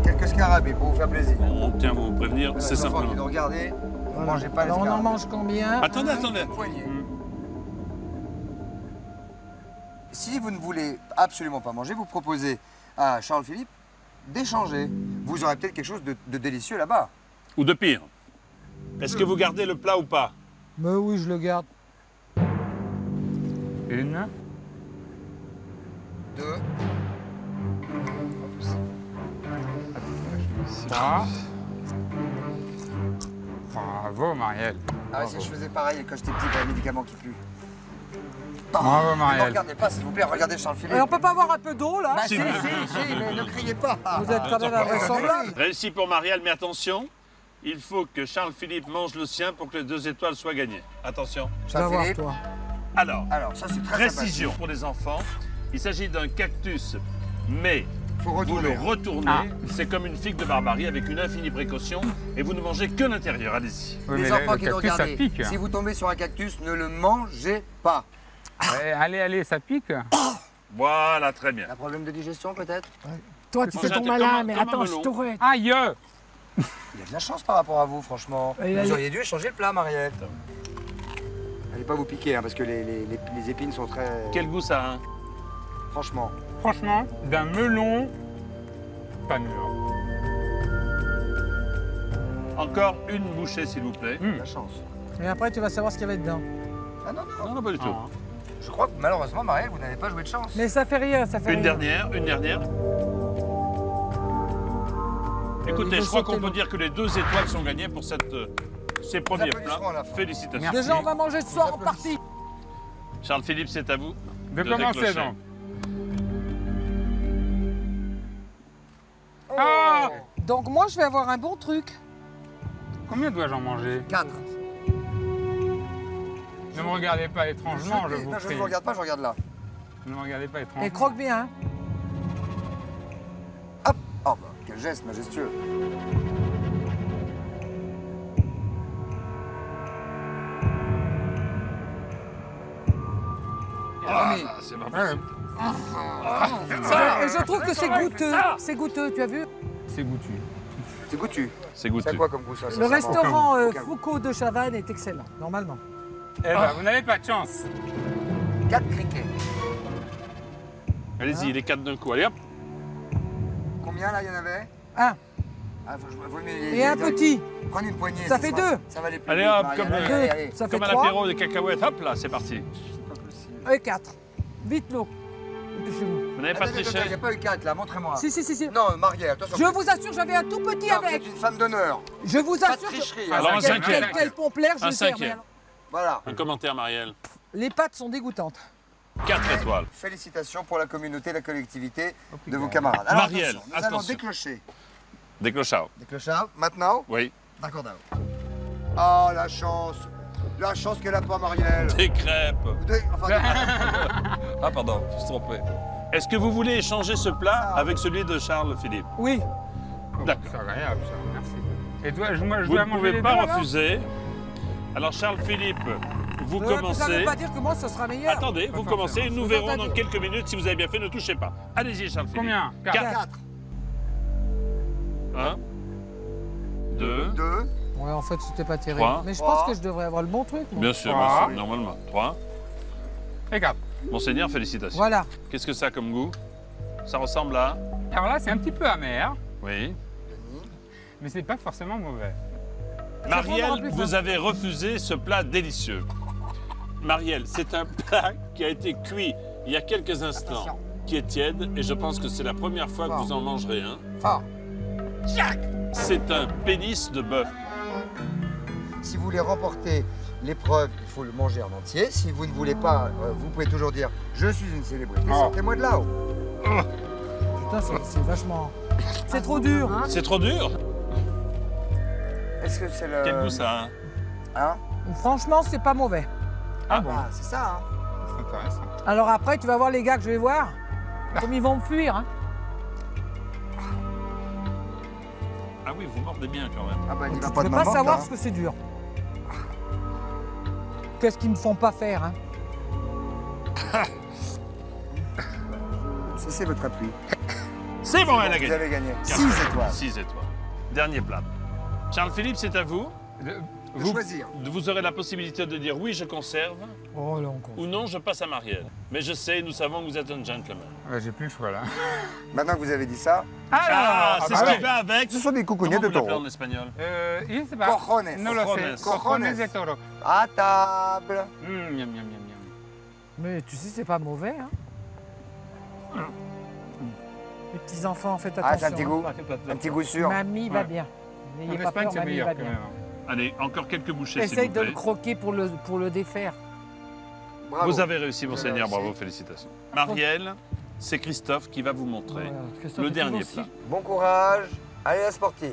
Quelques scarabées pour vous faire plaisir. On tient à vous prévenir, c'est Les enfants qui simplement... nous regardaient, ne mangez pas les Alors, scarabées. on en mange combien? Attendez, attendez. Si vous ne voulez absolument pas manger, vous proposez à Charles-Philippe d'échanger. Vous aurez peut-être quelque chose de délicieux là-bas. Ou de pire. Est-ce que vous gardez le plat ou pas? Mais oui, je le garde. 1. 2. 3. Bravo, Marielle. Ah, si je faisais pareil quand j'étais petit, avec les médicaments qui puent. Bravo, Ne Marielle. regardez pas, s'il vous plaît, regardez Charles-Philippe. Et on peut pas avoir un peu d'eau là? Bah si, mais ne criez pas. Vous êtes quand même invraisemblable. Réussi pour Marielle, mais attention, il faut que Charles-Philippe mange le sien pour que les 2 étoiles soient gagnées. Attention. Charles-Philippe. toi. Alors, ça c'est très précision pour les enfants. Il s'agit d'un cactus, mais vous retourner, le hein. retournez. C'est comme une figue de barbarie avec une infinie précaution et vous ne mangez que l'intérieur. Allez-y. Les enfants qui nous regardent, si vous tombez sur un cactus, ne le mangez pas. Allez, ça pique. Voilà, très bien. Un problème de digestion peut-être? Toi, tu fais ton malin, mais attends, je t'aurais. Aïe! Il y a de la chance par rapport à vous, franchement. Vous auriez dû échanger le plat, Marielle. Allez pas vous piquer, hein, parce que les épines sont très... Quel goût ça a, hein? Franchement. Franchement, d'un melon pas mûr. Encore une bouchée, s'il vous plaît. La chance. Et après, tu vas savoir ce qu'il y avait dedans. Ah non, non. Non, pas du tout. Je crois que malheureusement, Marielle, vous n'avez pas joué de chance. Mais ça fait rien, ça fait Une rien. dernière, une dernière. Écoutez, je crois qu'on peut dire que les 2 étoiles sont gagnées pour ces premiers plats. Félicitations. Déjà, on va manger ce soir en partie. Charles-Philippe, c'est à vous De commencer décrocher. donc. Ah! Donc moi, je vais avoir un bon truc. Combien dois-je en manger? 4. Ne me regardez pas étrangement, je vous Non, je prie. ne vous regarde pas, je regarde là. Ne me regardez pas étrangement. Et croque bien. Hein. Hop. Oh, bah, quel geste majestueux. Ah, c'est ma Et je trouve que c'est goûteux. C'est goûteux, tu as vu? C'est goûtu. C'est goûtu. C'est goûtu. C'est quoi comme goût ça? Le restaurant Foucault de Chavannes est excellent, normalement. Eh ben, vous n'avez pas de chance. 4 criquets. Allez-y, les 4 d'un coup. Allez hop. Combien là, il y en avait? 1. Ah, Et un petit. Prenez une poignée. Ça fait 2. Ça va aller plus Allez vite, hop, Marielle. comme, Allez, allez. Ça fait comme à 3. l'apéro des cacahuètes. Hop là, c'est parti. Et 4. Vite l'eau. Vous n'avez pas triché? Il n'y a pas eu 4 là, montrez-moi. Si. Non, Marielle, attention. Je vous assure, j'avais un tout petit Non, avec. vous êtes une femme d'honneur. Je vous Pas de assure. tricherie. Alors, un cinquième. Quel pomplaire, je Un le sers. cinquième. Voilà. Un commentaire, Marielle. Les pâtes sont dégoûtantes. 4 étoiles. Félicitations pour la communauté, la collectivité de vos camarades. Alors, Marielle, attention, nous allons attention. déclocher. Déclochard. Déclochard, maintenant? Oui. D'accord, d'accord. Oh, la chance. La chance qu'elle a pas, Marielle. Des crêpes. Enfin, Ah, pardon, je me suis trompé. Est-ce que vous voulez échanger ce plat avec celui de Charles-Philippe? Oui. D'accord. C'est agréable, ça. Merci. Et toi, je Vous dois ne manger pouvez les pas deux, alors? refuser. Alors, Charles-Philippe, vous Ça ne commencez. veut pas dire que moi, ce sera meilleur. Attendez, vous commencez. Nous verrons dans quelques minutes si vous avez bien fait. Ne touchez pas. Allez-y, Charles-Philippe. Combien? 4. 1, 2, 2. Ouais, en fait, c'était pas terrible. 3. Mais je pense que je devrais avoir le bon truc. moi. bien sûr, normalement. 3. Et 4. Monseigneur, félicitations. Voilà. Qu'est-ce que ça a comme goût? Ça ressemble à... Alors là, c'est un petit peu amer, Oui. mais c'est pas forcément mauvais. Marielle, vous avez refusé ce plat délicieux. Marielle, c'est un plat qui a été cuit il y a quelques instants, qui est tiède, et je pense que c'est la première fois que vous en mangerez un. Fort. C'est un pénis de bœuf. Si vous voulez remporter l'épreuve, il faut le manger en entier. Si vous ne voulez pas, vous pouvez toujours dire « Je suis une célébrité, sortez-moi de là-haut ». Putain, c'est vachement... C'est trop dur. C'est trop dur? Est-ce que c'est le... Quel goût ça a? Hein? Franchement, c'est pas mauvais. Ah bon, c'est ça, hein. C'est intéressant. Alors après, tu vas voir les gars que je vais voir, comme ils vont me fuir. Hein. Ah oui, vous mordez bien quand même. Ah bah, il va Tu pas ne de veux pas maman, savoir là. ce que c'est dur. Qu'est-ce qu'ils me font pas faire, hein? C'est votre appui. C'est bon, elle a Vous gagné. avez gagné. 4 6 étoiles. 6 étoiles. Dernier plat. Charles-Philippe, c'est à vous. Vous, choisir. Vous aurez la possibilité de dire oui, je conserve, Oh là, on compte. ou non, je passe à Marielle. Mais je sais, nous savons que vous êtes un gentleman. Ouais, j'ai plus le choix, là. Maintenant que vous avez dit ça, Ah, c'est ce qui va avec. ce sont des coucougnets Comment de vous l'appelez taureau. en espagnol? Je sais pas. Cojones. No lo sé. Cojones. Cojones de toro. À table. Miam, miam, miam, miam. Mais tu sais, c'est pas mauvais, hein? Les petits enfants, faites attention. Ah, c'est un petit goût. Un petit goût sûr. Mamie va Ouais. bien. En N'ayez pas Espagne, peur, c'est mamie meilleur va quand bien. même. Allez, encore quelques bouchées, s'il Essaye vous de plaît. le croquer pour le défaire. Bravo. Vous avez réussi, monseigneur, bravo, félicitations. Marielle, c'est Christophe qui va vous montrer le dernier plat. Bon courage, allez la sportive.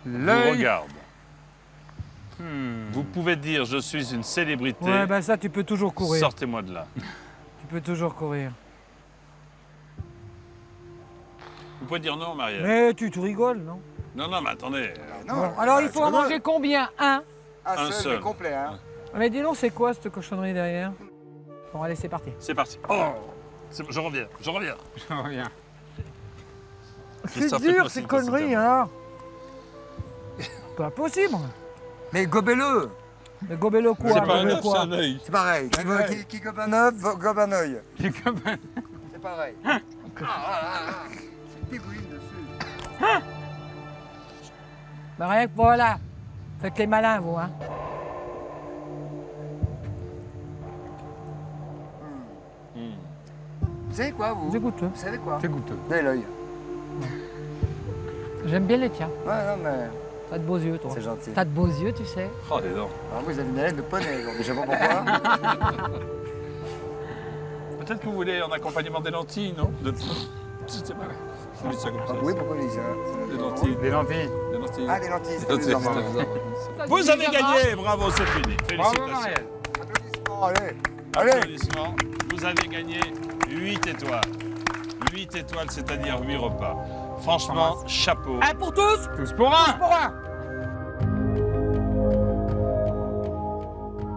Vous regarde. Vous pouvez dire je suis une célébrité. Ouais, ben ça, tu peux toujours courir. Sortez-moi de là. Tu peux toujours courir. Vous pouvez dire non, Marielle. Mais tu rigoles, non? Non, non, mais attendez. Bon, alors il faut en manger combien? Un seul, mais complet, hein. Mais dis donc, c'est quoi cette cochonnerie derrière? Bon, allez, c'est parti. C'est parti. Oh, je reviens. Je reviens. C'est dur, ces conneries, alors. Pas possible. Mais gobez-le. Mais gobez-le quoi? C'est pas un œuf, c'est un œil. C'est pareil. Qui gobe un œuf, gobe un œil. C'est pareil. C'est débouline dessus. Bah rien que voilà. Faites les malins, vous, hein. Vous savez quoi, vous? C'est goûteux. Vous savez quoi? C'est goûteux. Dès l'œil. J'aime bien les tiens. Ouais, non, mais... T'as de beaux yeux, toi. C'est gentil. T'as de beaux yeux, tu sais. Oh, dis donc. Alors, vous avez une haleine de poney, donc je sais pas pourquoi. Peut-être que vous voulez en accompagnement des lentilles, non? Je sais pas. Je dis ça comme ça. Oui, pourquoi il dit ça? Des lentilles. Des lentilles. Des lentilles. Ah, des lentilles, c'est plus normal. Vous avez gagné, bravo, c'est fini. Bravo, Félicitations. Marielle. Applaudissements, allez. Applaudissements. Vous avez gagné 8 étoiles. 8 étoiles, c'est-à-dire 8 repas. Franchement, chapeau. Un pour tous? Tous pour un. Tous pour un.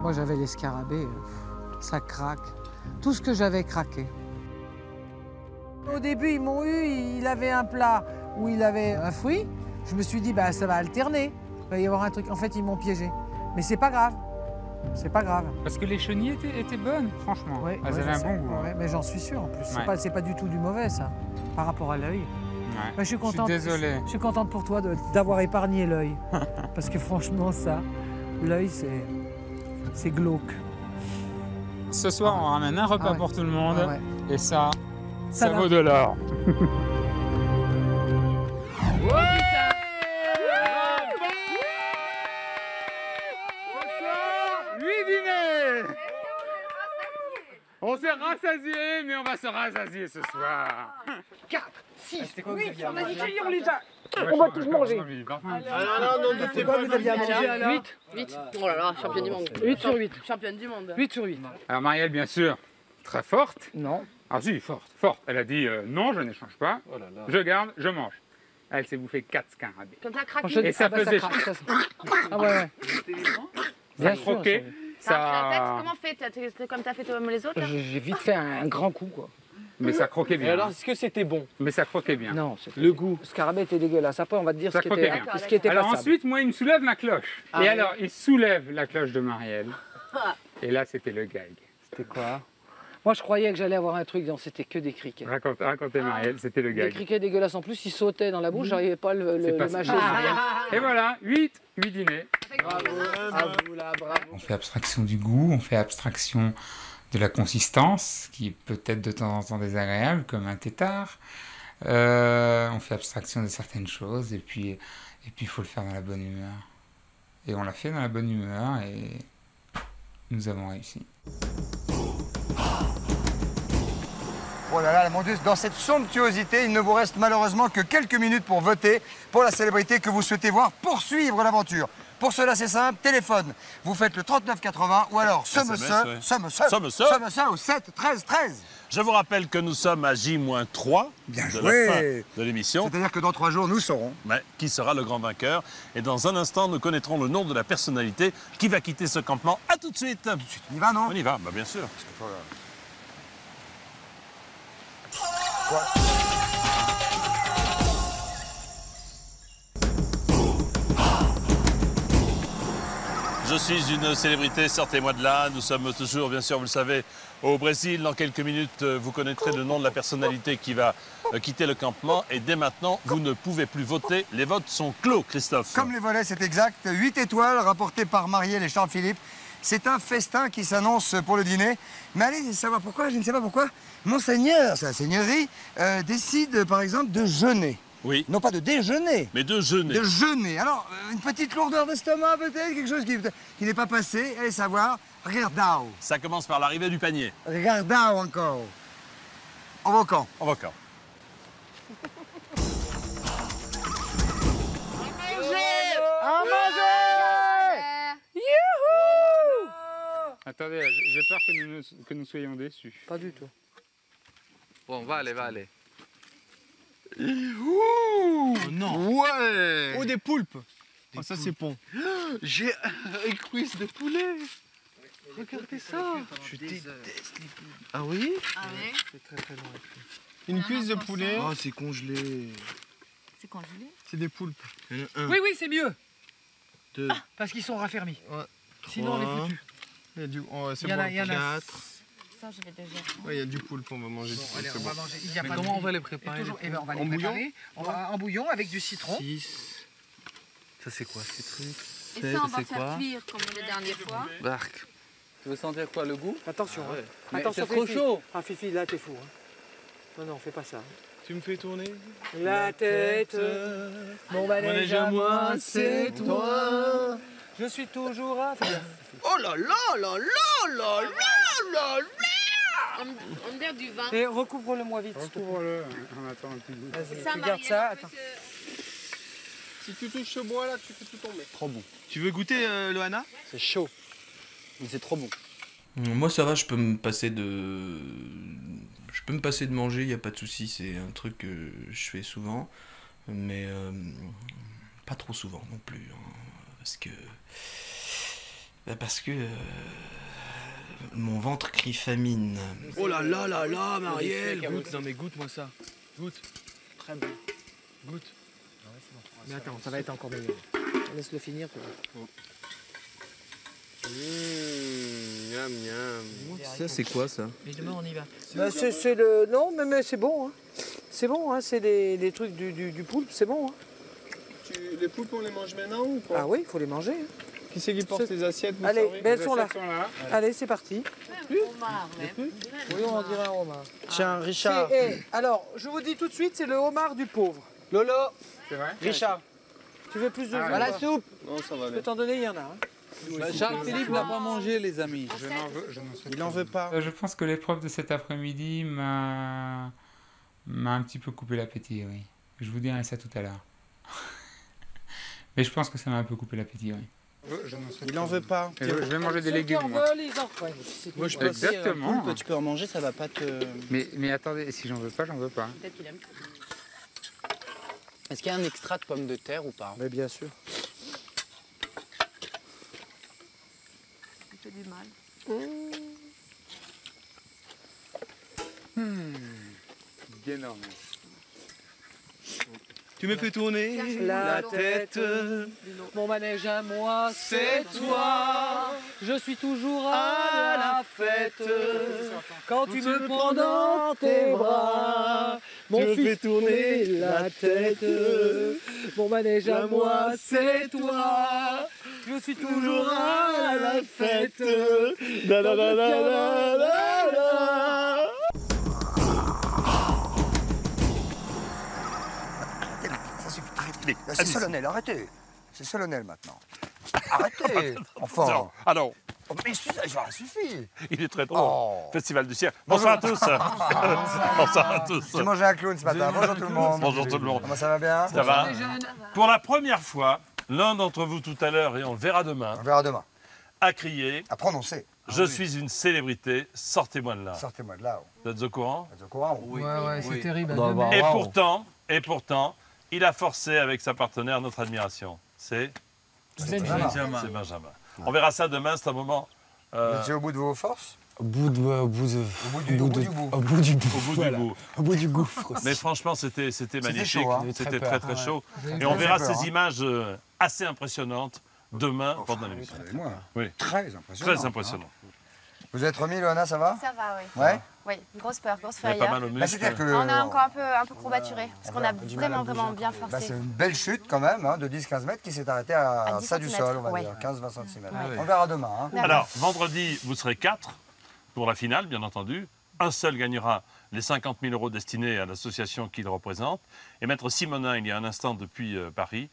Moi, j'avais les scarabées, ça craque. Tout ce que j'avais craqué. Au début, ils m'ont eu, il avait un plat où il avait un fruit. Je me suis dit, bah, ça va alterner. Il va y avoir un truc. En fait, ils m'ont piégé. Mais c'est pas grave. C'est pas grave. Parce que les chenilles étaient bonnes, franchement. Ouais, elles avaient un bon goût. Ouais, mais j'en suis sûr en plus. Ouais. C'est pas du tout du mauvais, ça, par rapport à l'œil. Ouais. Je suis contente. Je suis désolé. Je suis contente pour toi d'avoir épargné l'œil. Parce que franchement, ça, l'œil, c'est glauque. Ce soir, on ramène un repas pour tout le monde. Ah ouais. Et ça vaut de l'or. On s'est rassasié, mais on va se rassasier ce soir. 4, 6, 8, on a dit on les a. On va tous manger. non, c'est quoi vous aviez à manger alors? 8. Oh là là, championne du monde. 8 sur 8. Championne du monde. 8 sur 8. Alors Marielle, bien sûr, très forte. Non. Ah si, forte. Elle a dit non, je n'échange pas. Oh là là. Je garde, je mange. Elle s'est bouffée 4 scarabées. Comme ça craqué. Et ça faisait... Ah ouais. Ça croquait. Comment fait? Comme t'as fait toi-même les autres? J'ai vite fait un grand coup, quoi. Mais ça croquait bien. Et alors, est-ce que c'était bon? Mais ça croquait bien. Non, le goût. Le scarabée était dégueulasse. Après, on va te dire ce qui était alors passable. ensuite, moi, il me soulève la cloche. Ah, et oui. alors, il soulève la cloche de Marielle. Et là, c'était le gag. C'était quoi? Moi, je croyais que j'allais avoir un truc, c'était que des criquets. Racontez Marielle, c'était le gag. Des criquets dégueulasses. En plus, ils sautaient dans la bouche, j'arrivais pas à le mâcher. Et voilà, 8 dîners. Bravo, à vous là, bravo. On fait abstraction du goût, on fait abstraction de la consistance, qui est peut-être de temps en temps désagréable, comme un tétard. On fait abstraction de certaines choses, et puis il faut le faire dans la bonne humeur. Et on l'a fait dans la bonne humeur, et nous avons réussi. Oh là là, mon Dieu, dans cette somptuosité, il ne vous reste malheureusement que quelques minutes pour voter pour la célébrité que vous souhaitez voir poursuivre l'aventure. Pour cela, c'est simple, téléphone. Vous faites le 3980 ou alors ce monsieur au 7 13 13. Je vous rappelle que nous sommes à J-3 de la fin de l'émission. C'est-à-dire que dans 3 jours, nous saurons. Mais qui sera le grand vainqueur. Et dans un instant, nous connaîtrons le nom de la personnalité qui va quitter ce campement. À tout de suite. On y va, non? On y va, bah, bien sûr. Je suis une célébrité, sortez-moi de là. Nous sommes toujours, bien sûr, vous le savez, au Brésil. Dans quelques minutes, vous connaîtrez le nom de la personnalité qui va quitter le campement. Et dès maintenant, vous ne pouvez plus voter. Les votes sont clos, Christophe. Comme les volets, c'est exact. 8 étoiles rapportées par Marielle et Charles-Philippe. C'est un festin qui s'annonce pour le dîner. Mais allez savoir pourquoi, je ne sais pas pourquoi, Monseigneur, c'est la seigneurie, décide par exemple de jeûner. Oui. Non pas de déjeuner. Mais de jeûner. De jeûner. Alors, une petite lourdeur d'estomac peut-être, quelque chose qui n'est pas passé. Allez savoir. Regardao. Ça commence par l'arrivée du panier. Regardao encore. En volcan. En volcan. À manger. Youhou! Attendez, j'ai peur que nous soyons déçus. Pas du tout. Bon, va aller. Ouh non. Ouais. Oh, des poulpes. Oh, ça, c'est bon. J'ai un cuisse de poulet. Regardez ça. Je déteste les poulpes. Ah oui? Ah ouais? C'est très très long. Une cuisse de poulet. Oh, c'est congelé. C'est congelé? C'est des poulpes. Oui, c'est mieux. 2. Parce qu'ils sont raffermis. Ouais. Sinon, on est foutu. Il y a du... Oh, c'est Il y en bon. a, il y en a. 4. Ça, je vais déjà. Ouais, il y a du poulpe, on va manger. Bon, allez, on va manger. Il y a Mais pas comment de- on va les préparer, Toujours- les eh ben, on va les En bouillon? préparer. On va en bouillon avec du citron. 6. Ça, c'est quoi ces trucs? Et ça, on va faire cuire comme la dernière fois. Barque. Tu veux sentir quoi, le goût? Attention, Ah ouais. hein. Attention, c'est trop Fifi. chaud. Ah, Fifi, là, t'es fou. Hein. Non, non, fais pas ça. Tu me fais tourner La tête, mon manège à moi, c'est toi. Je suis toujours à... Fais gaffe. Oh là là là là là là là. On me donne du vin. Et recouvre-le-moi vite. Recouvre-le, on attend un petit bout. Vas-y, Ça, tu gardes Marielle, ça. en plus, Attends. Si tu touches ce bois là, tu peux tout tomber. Trop bon. Tu veux goûter, Loana? C'est chaud. Mais c'est trop bon. Moi ça va, je peux me passer de manger, il n'y a pas de souci, c'est un truc que je fais souvent, mais pas trop souvent non plus, hein, parce que mon ventre crie famine. Oh là là là là, Marielle, goûte. Non mais goûte-moi ça. Goûte. Très bon. Goûte. Mais attends, ça va être encore meilleur. Laisse-le finir. Miam miam. Ça c'est quoi ça? Mais demain on y va. Bah, c'est le... Non, mais c'est bon. Hein. C'est bon, hein. C'est des trucs du poulpe, c'est bon. Hein. Les poulpes, on les mange maintenant ou pas? Ah oui, il faut les manger. Hein. Qui c'est qui porte les assiettes? Vous Allez, savez ben, elles sont là. Ouais. Allez, c'est parti. Homard, même. Oui, on dirait un homard. Tiens, Richard. Alors, je vous dis tout de suite, c'est le homard du pauvre. Lolo. C'est vrai? Richard, tu veux plus de Ah, jus voilà, ou pas? soupe. Non, ça va Je aller. peux t'en donner, il y en a. Hein. Charles-Philippe n'a pas mangé, les amis. Il en veut pas. Je pense que l'épreuve de cet après-midi m'a un petit peu coupé l'appétit, oui. Je vous dirai ça tout à l'heure. Mais je pense que ça m'a un peu coupé l'appétit, oui. Il en veut pas. Je vais manger des Ceux qui légumes, en moi. veulent, ils en prennent. Moi je pense que Exactement. poulpe, tu peux en manger, ça va pas te. Mais attendez, si j'en veux pas, j'en veux pas. Peut-être qu'il aime. Est-ce qu'il y a un extra de pommes de terre ou pas? Mais bien sûr. Ça fait du mal. Énorme. Tu me fais tourner La tête, mon manège à moi, c'est toi. Je suis toujours à la fête. Quand tu me prends dans tes bras, mon me fils fais tourner la tête. Mon manège à moi, c'est toi. Je suis toujours à la fête. La la la la la la la. Ça suffit, arrêtez. C'est solennel, arrêtez. C'est solennel maintenant. Arrêtez, enfant. Alors, Oh, mais ça suffit. il est très drôle. Oh. Festival du cirque. Bonsoir à tous. Bonsoir à tous. J'ai mangé un clown ce matin. Bonjour tout le monde. Bonjour tout le monde. Comment ça va bien? Ça va? Pour la première fois, l'un d'entre vous tout à l'heure, et on le verra demain, a crié a prononcé. Je suis une célébrité, sortez-moi de là. Sortez-moi de là. Vous êtes au courant? Vous êtes au courant? Oui. Ouais, c'est terrible. Et pourtant, il a forcé avec sa partenaire notre admiration. C'est Benjamin. C'est Benjamin. On verra ça demain, c'est un moment. Vous étiez au bout de vos forces? Au bout du gouffre. Mais franchement, c'était magnifique. chaud, hein. C'était très chaud. Et on verra ces images assez impressionnantes demain pendant l'émission. Oui. Très impressionnant. Très impressionnant. Vous êtes remis, Loana, ça va? Ça va, oui. Ouais? Oui, grosse peur, grosse Il y a frayeur. pas mal au muscle. c'est-à-dire que On a encore un peu courbaturé, parce qu'on a vraiment bien Bah, forcé. c'est une belle chute quand même, hein, de 10-15 mètres qui s'est arrêtée à 10 ça du sol, on va ouais. dire, 15-20 cm. Ouais. On verra demain. Hein. Alors, vendredi, vous serez 4 pour la finale, bien entendu. Un seul gagnera les 50 000 € destinés à l'association qu'il représente. Et Maître Simonin, il y a un instant depuis Paris,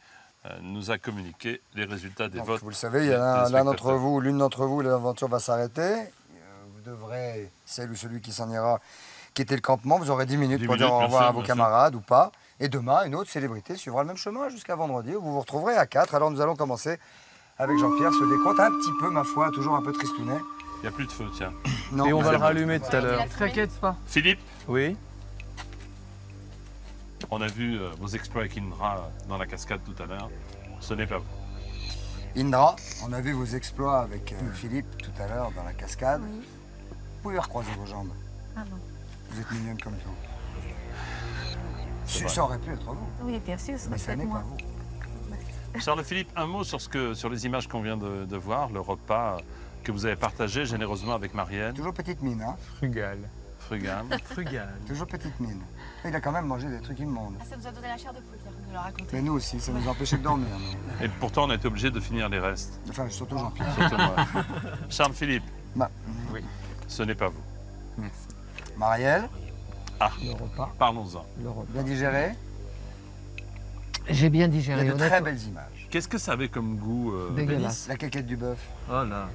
nous a communiqué les résultats des Donc, votes. vous le savez, il y a l'un d'entre vous, l'une d'entre vous, l'aventure va s'arrêter. Vous devrez, celle ou celui qui s'en ira, quitter le campement. Vous aurez 10 minutes pour dire au revoir à vos camarades ou pas. Et demain, une autre célébrité suivra le même chemin jusqu'à vendredi où vous vous retrouverez à 4. Alors nous allons commencer avec Jean-Pierre ce décompte un petit peu, ma foi, toujours un peu tristounet. Il n'y a plus de feu, tiens. Non, et on va le rallumer tout à l'heure. T'inquiète pas. Philippe? Oui. On a vu vos exploits avec Indra dans la cascade tout à l'heure. Ce n'est pas vous. Indra, on a vu vos exploits avec Philippe tout à l'heure dans la cascade. Vous pouvez recroiser vos jambes. Ah bon. Vous êtes mignonne comme tout. Ça aurait pu être vous. Oui, bien sûr, Mais ça n'est pas vous. Charles-Philippe, un mot sur les images qu'on vient de voir, le repas que vous avez partagé généreusement avec Marielle. Toujours petite mine, hein? Frugal. Frugal. Frugal. Toujours petite mine. Il a quand même mangé des trucs immondes. Ça nous a donné la chair de poule, de le raconter. Mais nous aussi, ça nous a empêché de dormir. Et pourtant, on a été obligé de finir les restes. Enfin, surtout Jean-Pierre. Surtout moi. Charles-Philippe. Oui. Ce n'est pas vous. Merci. Marielle. Ah, le repas. Parlons-en. Bien digéré? J'ai bien digéré. Il y a de très belles images. Qu'est-ce que ça avait comme goût, dégueulasse. La quéquette du bœuf. Oh là.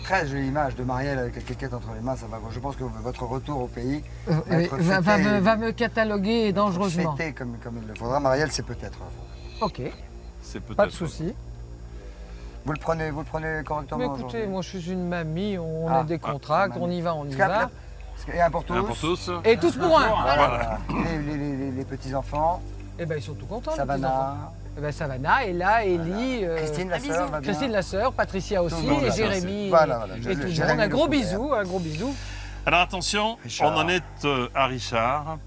Très jolie image de Marielle avec la quéquette entre les mains. Ça va. Je pense que votre retour au pays va me cataloguer dangereusement. Fêté comme il le faudra. Marielle, c'est peut-être vous. Ok. C'est peut-être. Pas de souci. Vous le prenez correctement. Mais écoutez, moi je suis une mamie, on Ah. est décontracts, on y va, on y va. Et un pour tous. Un pour tous. Et tous pour un. Voilà. Les petits-enfants. Eh ben ils sont tout contents, les Savannah. petits-enfants. Eh ben Savannah, Ella, Ellie, Christine, la sœur, va bien. Christine, la sœur, Patricia aussi, le monde, et là, Jérémy. voilà, et tout le monde. Jérémy, Un gros le bisou, un gros bisou. Alors attention, Richard. on en est à Richard.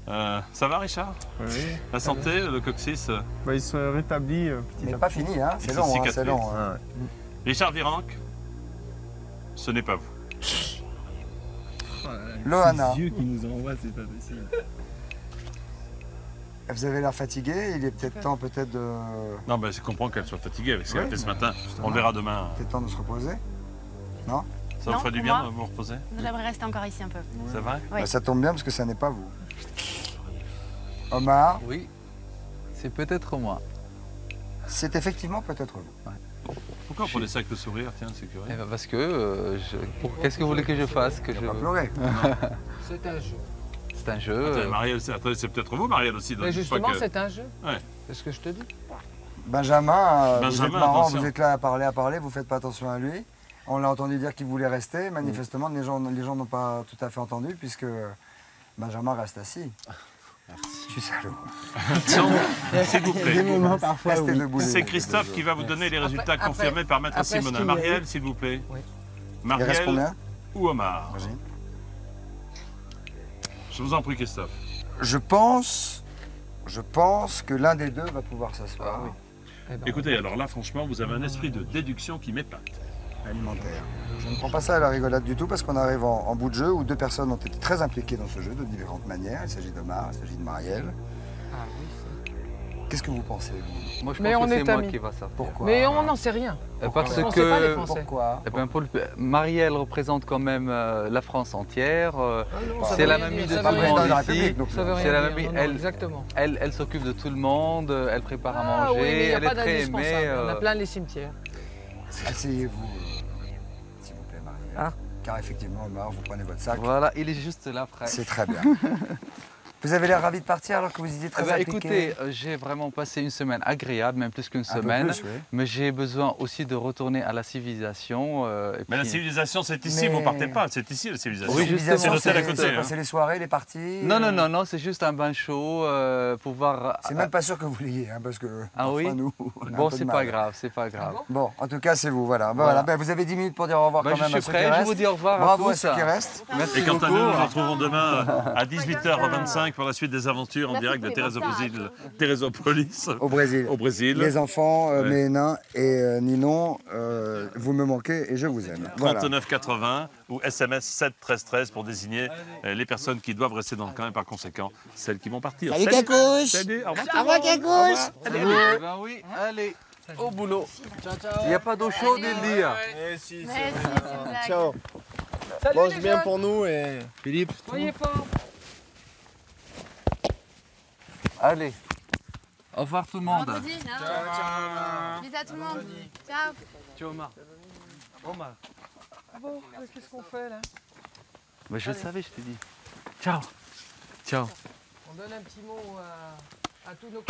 Ça va, Richard? Oui. La santé, le coccyx? Bah, il se rétablit petit Mais à pas petit. fini, hein. Il C'est se long, hein, cicatrise. c'est long. Ah, Richard Virenque, ce n'est pas vous. Loana. Ces yeux qui nous envoient, c'est pas possible. Vous avez l'air fatigué, il est peut-être temps de... Non, mais je comprends qu'elle soit fatiguée avec ce qu'elle a Oui, fait ce mais matin. justement. On le verra demain. Peut-être temps de se reposer. Non? Ça vous Non, ferait du pour bien moi. de vous reposer? J'aimerais rester encore ici un peu. C'est vrai? Oui. Bah, ça tombe bien parce que ça n'est pas vous. Omar, Oui, c'est peut-être moi. c'est effectivement peut-être vous. Pourquoi pour laisser avec le sourire? Tiens, c'est curieux. Eh ben, parce que qu'est-ce que vous voulez que je fasse que je... Pas pleurer. C'est un jeu. C'est un jeu. Attends, Marielle, c'est peut-être vous, Marielle aussi. donc Mais je dis pas justement, que- c'est un jeu. Ouais. C'est ce que je te dis. Benjamin, vous êtes Benjamin, marrant, attention. vous êtes là à parler, vous faites pas attention à lui. On l'a entendu dire qu'il voulait rester. Manifestement, les gens n'ont pas tout à fait entendu puisque Benjamin reste assis. Je suis salaud. S'il vous plaît. Des moments parfois. Restez debout. C'est Christophe qui va vous donner les résultats Après- confirmés par Maître après ce Simonin. qu'il y a eu- Marielle, s'il vous plaît. Oui. Il reste Marielle combien? ou Omar? Vas-y. Je vous en prie, Christophe. Je pense que l'un des deux va pouvoir s'asseoir. Eh ben, Écoutez, alors là, franchement, vous avez un esprit de déduction qui m'épate. Alimentaire. Je ne prends pas ça à la rigolade du tout parce qu'on arrive en bout de jeu où deux personnes ont été très impliquées dans ce jeu de différentes manières. Il s'agit d'Omar, il s'agit de Marielle. Ah oui, Qu'est-ce que vous pensez, vous? Moi, je Mais pense on que est c'est moi amis. qui va ça. Pourquoi? Mais on n'en sait rien. Parce On sait pas les que Français. Pourquoi? eh ben, Marielle représente quand même la France entière. Ça c'est veut la rien mamie dire, de ça tout veut le rien monde dire. ici. Donc, Ça veut C'est rien la dire, mamie, non, non, elle, exactement. elle s'occupe de tout le monde, elle prépare à Ah manger, oui, mais il n'y a elle pas est très aimée. d'indispensable. On a plein les cimetières. Asseyez-vous, s'il vous plaît, Marielle. Ah. Car effectivement, Omar, vous prenez votre sac. Voilà, il est juste là, frère. C'est très bien. Vous avez l'air ravi de partir alors que vous étiez très Eh ben, impliqué. écoutez, j'ai vraiment passé une semaine agréable, même plus qu'une Un peu semaine. plus, oui. Mais j'ai besoin aussi de retourner à la civilisation. Mais la civilisation, c'est ici, Mais- vous partez pas. C'est ici, la civilisation. Oui, justement, c'est l'hôtel à côté. hein. C'est les soirées, les parties. Non, c'est juste un bain chaud pour voir. C'est même pas sûr que vous l'ayez, hein, parce que Ah parfois, oui nous, on a un Bon, peu de c'est mal. pas grave, c'est pas grave. Bon, en tout cas, c'est vous, voilà. Voilà. Ben, vous avez 10 minutes pour dire au revoir Ben, quand je même suis à ceux prêt, qui je restent. vous dis au revoir à Bravo à tous. ceux qui restent. Merci Et quant à nous, nous beaucoup. nous retrouvons demain à 18h25 pour la suite des aventures en Merci direct de pour les Thérésopolis. Au Brésil. Au Brésil. Les enfants, Ouais. mes nains et Ninon, vous me manquez et je vous aime. Voilà. 3980 ou SMS 7 13 13 pour désigner les personnes qui doivent rester dans le camp et par conséquent celles qui vont partir. Salut, Cacouche. Salut, au revoir. Au revoir, Cacouche. Eh ben oui, allez, au boulot. Il n'y a pas d'eau chaude, il dit. Merci, c'est une blague. Ciao. Salut, Mange les bien jeunes. pour nous et Philippe. Soyez forts. Allez. Au revoir tout le monde. Vendredi. Ciao. Bisous à tout le monde. Ciao. Ciao Omar. Omar. Bon, qu'est-ce qu'on fait là? Bah, je le savais, je t'ai dit. Ciao. Ciao. On donne un petit mot à tous nos